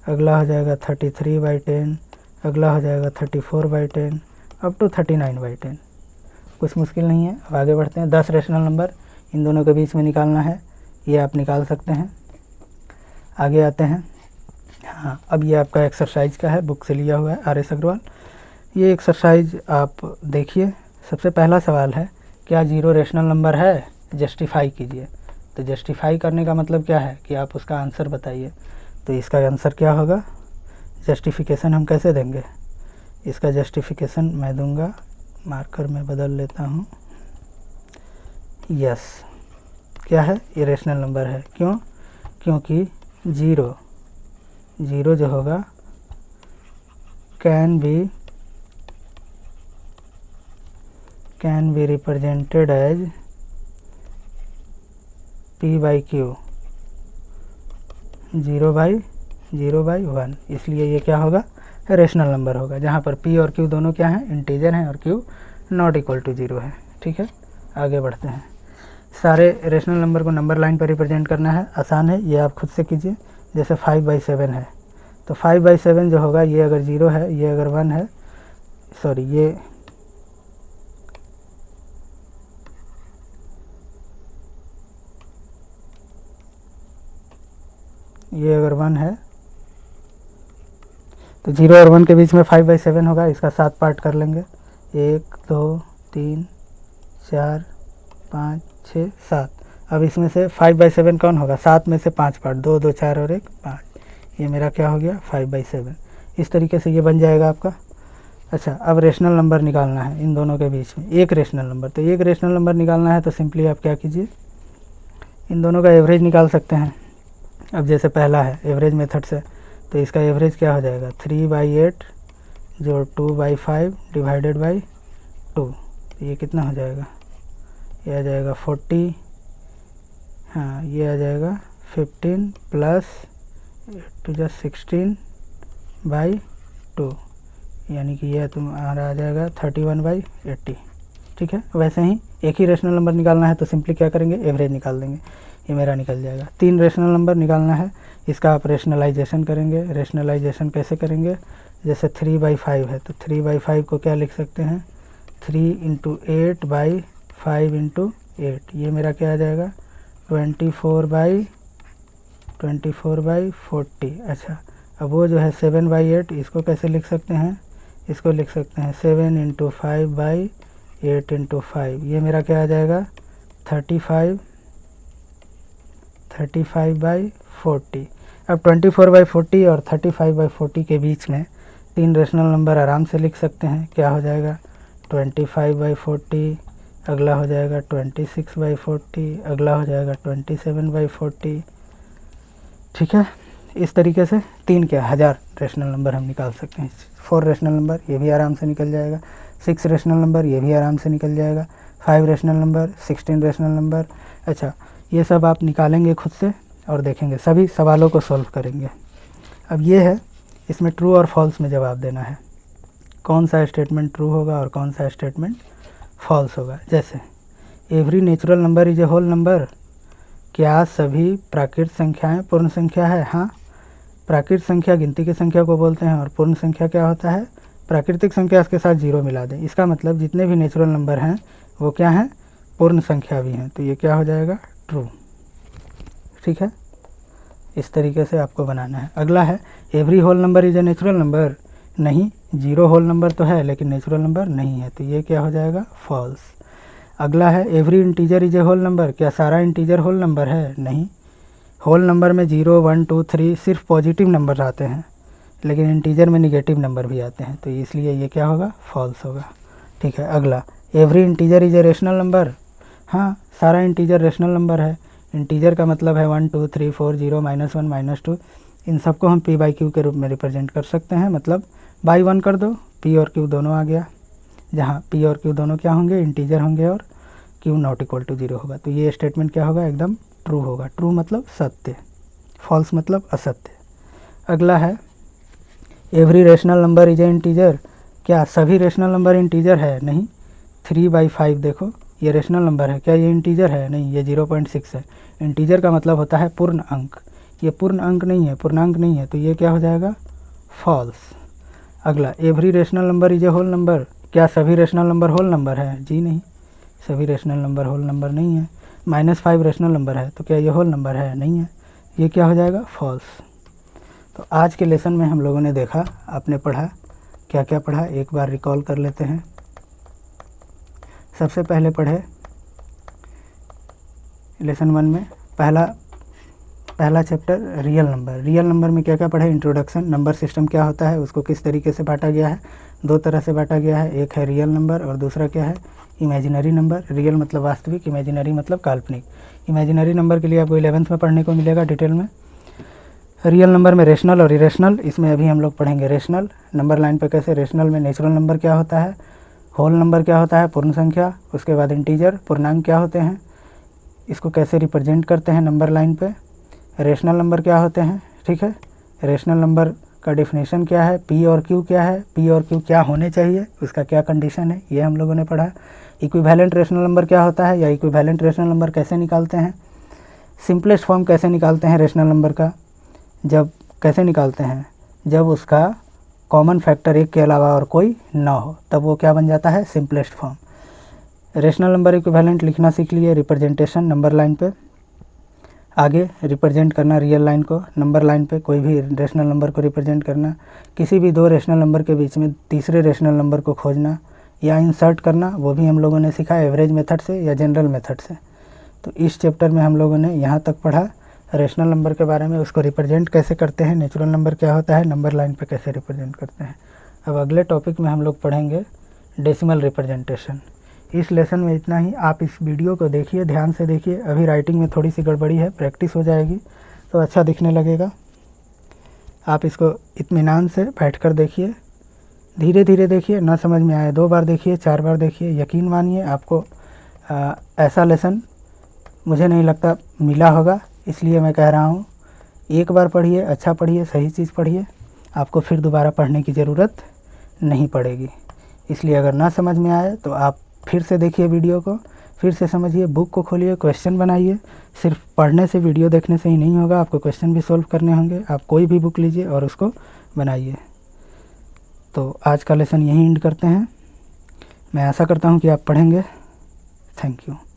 अगला हो जाएगा 33/10, अगला हो जाएगा 34/10 अप टू 39/10। कुछ मुश्किल नहीं है। अब आगे बढ़ते हैं। 10 रेशनल नंबर इन दोनों के बीच में निकालना है, ये आप निकाल सकते हैं। आगे आते हैं। हाँ, अब ये आपका एक्सरसाइज का है, बुक से लिया हुआ है, RS अग्रवाल। ये एक्सरसाइज आप देखिए। सबसे पहला सवाल है, क्या 0 रेशनल नंबर है? जस्टिफाई कीजिए। तो जस्टिफाई करने का मतलब क्या है कि आप उसका आंसर बताइए। तो इसका आंसर क्या होगा, जस्टिफिकेशन हम कैसे देंगे, इसका जस्टिफिकेशन मैं दूंगा, मार्कर में बदल लेता हूँ। यस, क्या है, ये रेशनल नंबर है। क्यों? क्योंकि 0 जो होगा can be represented as P/Q 0/1, इसलिए ये क्या होगा, रेशनल नंबर होगा, जहाँ पर P और Q दोनों क्या हैं, इंटीजर हैं, और Q नॉट इक्वल टू 0 है। ठीक है, आगे बढ़ते हैं। सारे रेशनल नंबर को नंबर लाइन पर रिप्रेजेंट करना है, आसान है, ये आप खुद से कीजिए। जैसे 5/7 है तो 5/7 जो होगा, ये अगर 0 है, ये अगर 1 है, सॉरी ये अगर 1 है तो 0 और 1 के बीच में 5/7 होगा। इसका 7 पार्ट कर लेंगे, 1 2 3 4 5 6 7। अब इसमें से 5/7 कौन होगा, 7 में से 5 पार्ट, 2 2 4 और 1 5, ये मेरा क्या हो गया 5/7। इस तरीके से ये बन जाएगा आपका। अच्छा, अब रेशनल नंबर निकालना है इन दोनों के बीच में, एक रेशनल नंबर। तो एक रेशनल नंबर निकालना है तो सिंपली आप क्या कीजिए, इन दोनों का एवरेज निकाल सकते हैं। अब जैसे पहला है एवरेज मेथड से, तो इसका एवरेज क्या हो जाएगा, 3/8 जोड़ 2/5 डिवाइडेड बाई 2, ये कितना हो जाएगा, ये आ जाएगा 40, हाँ ये आ जाएगा 15 प्लस 8 + 16/2, यानी कि यह तुम्हारा आ जाएगा 31/80। ठीक है, वैसे ही एक ही रेशनल नंबर निकालना है तो सिंपली क्या करेंगे, एवरेज निकाल देंगे, ये मेरा निकल जाएगा। 3 रेशनल नंबर निकालना है, इसका आप रेशनलाइजेशन करेंगे। रेशनलाइजेशन कैसे करेंगे, जैसे 3/5 है तो 3/5 को क्या लिख सकते हैं, 3 × 8/5 × 8, ये मेरा क्या आ जाएगा 24/40। अच्छा, अब वो जो है 7/8, इसको कैसे लिख सकते हैं, इसको लिख सकते हैं 7 × 5/8 × 5, ये मेरा क्या आ जाएगा 35/40। अब 24/40 और 35/40 के बीच में 3 रेशनल नंबर आराम से लिख सकते हैं। क्या हो जाएगा 25/40, अगला हो जाएगा 26/40, अगला हो जाएगा 27/40। ठीक है, इस तरीके से 3 क्या 1000 रेशनल नंबर हम निकाल सकते हैं। 4 रेशनल नंबर, ये भी आराम से निकल जाएगा। 6 रेशनल नंबर, ये भी आराम से निकल जाएगा। 5 रेशनल नंबर, 16 रेशनल नंबर। अच्छा, ये सब आप निकालेंगे खुद से और देखेंगे, सभी सवालों को सॉल्व करेंगे। अब ये है, इसमें ट्रू और फॉल्स में जवाब देना है, कौन सा स्टेटमेंट ट्रू होगा और कौन सा स्टेटमेंट फॉल्स होगा। जैसे every natural number is a whole number, क्या सभी प्राकृत संख्याएं पूर्ण संख्या है। हाँ, प्राकृत संख्या गिनती की संख्या को बोलते हैं और पूर्ण संख्या क्या होता है, प्राकृतिक संख्या के साथ 0 मिला दें। इसका मतलब जितने भी नेचुरल नंबर हैं वो क्या हैं, पूर्ण संख्या भी हैं। तो ये क्या हो जाएगा ट्रू। ठीक है, इस तरीके से आपको बनाना है। अगला है every whole number is a natural number, नहीं 0 होल नंबर तो है लेकिन नेचुरल नंबर नहीं है, तो ये क्या हो जाएगा फॉल्स। अगला है every integer is a whole number, क्या सारा इंटीजर होल नंबर है, नहीं। होल नंबर में 0 1 2 3 सिर्फ पॉजिटिव नंबर आते हैं, लेकिन इंटीजर में निगेटिव नंबर भी आते हैं, तो इसलिए ये क्या होगा फॉल्स होगा। ठीक है, अगला every integer is A rational number, हाँ सारा इंटीजर रेशनल नंबर है। इंटीजर का मतलब है 1 2 3 4 0 -1 -2, इन सबको हम p/q के रूप में रिप्रेजेंट कर सकते हैं। मतलब बाई 1 कर दो, p और q दोनों आ गया, जहाँ p और q दोनों क्या होंगे, इंटीजर होंगे और q ≠ 0 होगा। तो ये स्टेटमेंट क्या होगा, एकदम ट्रू होगा। ट्रू मतलब सत्य, फॉल्स मतलब असत्य। अगला है every rational number is a integer, क्या सभी रेशनल नंबर इंटीजर है, नहीं। 3/5 देखो, ये रेशनल नंबर है, क्या ये इंटीजर है, नहीं, ये 0.6 है। इंटीजर का मतलब होता है पूर्ण अंक, ये पूर्ण अंक नहीं है, पूर्णांक नहीं है, तो ये क्या हो जाएगा फॉल्स। अगला every rational number is a whole number, क्या सभी रेशनल नंबर होल नंबर है, जी नहीं, सभी रेशनल नंबर होल नंबर नहीं है। -5 रेशनल नंबर है, तो क्या ये होल नंबर है, नहीं है, ये क्या हो जाएगा फॉल्स। तो आज के लेसन में हम लोगों ने देखा, आपने पढ़ा, क्या क्या पढ़ा एक बार रिकॉल कर लेते हैं। सबसे पहले पढ़े लेसन 1 में पहला chapter real number. Real number में क्या क्या पढ़े, इंट्रोडक्शन, नंबर सिस्टम क्या होता है, उसको किस तरीके से बांटा गया है, 2 तरह से बांटा गया है, एक है रियल नंबर और दूसरा क्या है इमेजिनरी नंबर। रियल मतलब वास्तविक, इमेजिनरी मतलब काल्पनिक। इमेजिनरी नंबर के लिए आपको 11th में पढ़ने को मिलेगा डिटेल में। रियल नंबर में रेशनल और इरेशनल, इसमें अभी हम लोग पढ़ेंगे रेशनल। नंबर लाइन पर कैसे, रेशनल में नेचुरल नंबर क्या होता है, होल नंबर क्या होता है, पूर्ण संख्या, उसके बाद इंटीजर, पूर्णांक क्या होते हैं, इसको कैसे रिप्रेजेंट करते हैं नंबर लाइन पे, रेशनल नंबर क्या होते हैं। ठीक है, रेशनल नंबर का डेफिनेशन क्या है, पी और क्यू क्या है, पी और क्यू क्या होने चाहिए, उसका क्या कंडीशन है, ये हम लोगों ने पढ़ा। इक्विवेलेंट रेशनल नंबर क्या होता है या इक्विवेलेंट रेशनल नंबर कैसे निकालते हैं, सिंपलेस्ट फॉर्म कैसे निकालते हैं रेशनल नंबर का, जब कैसे निकालते हैं, जब उसका कॉमन फैक्टर 1 के अलावा और कोई ना हो, तब वो क्या बन जाता है, simplest form. Rational number equivalent लिखना सीख लिए, रिप्रेजेंटेशन नंबर लाइन पे, आगे रिप्रेजेंट करना रियल लाइन को नंबर लाइन पे, कोई भी रेशनल नंबर को रिप्रेजेंट करना, किसी भी दो रेशनल नंबर के बीच में तीसरे रेशनल नंबर को खोजना या इंसर्ट करना, वो भी हम लोगों ने सीखा एवरेज मेथड से या जनरल मेथड से। तो इस चैप्टर में हम लोगों ने यहाँ तक पढ़ा रेशनल नंबर के बारे में, उसको रिप्रेजेंट कैसे करते हैं, नेचुरल नंबर क्या होता है, नंबर लाइन पे कैसे रिप्रेजेंट करते हैं। अब अगले टॉपिक में हम लोग पढ़ेंगे डेसिमल रिप्रेजेंटेशन। इस लेसन में इतना ही। आप इस वीडियो को देखिए, ध्यान से देखिए। अभी राइटिंग में थोड़ी सी गड़बड़ी है, प्रैक्टिस हो जाएगी तो अच्छा दिखने लगेगा। आप इसको इत्मीनान से बैठ कर देखिए, धीरे धीरे देखिए, ना समझ में आए 2 बार देखिए, 4 बार देखिए। यकीन मानिए आपको ऐसा लेसन मुझे नहीं लगता मिला होगा, इसलिए मैं कह रहा हूँ 1 बार पढ़िए, अच्छा पढ़िए, सही चीज़ पढ़िए, आपको फिर दोबारा पढ़ने की ज़रूरत नहीं पड़ेगी। इसलिए अगर ना समझ में आए तो आप फिर से देखिए वीडियो को, फिर से समझिए, बुक को खोलिए, क्वेश्चन बनाइए। सिर्फ पढ़ने से, वीडियो देखने से ही नहीं होगा, आपको क्वेश्चन भी सॉल्व करने होंगे। आप कोई भी बुक लीजिए और उसको बनाइए। तो आज का लेसन यहीं एंड करते हैं। मैं आशा करता हूँ कि आप पढ़ेंगे। Thank you.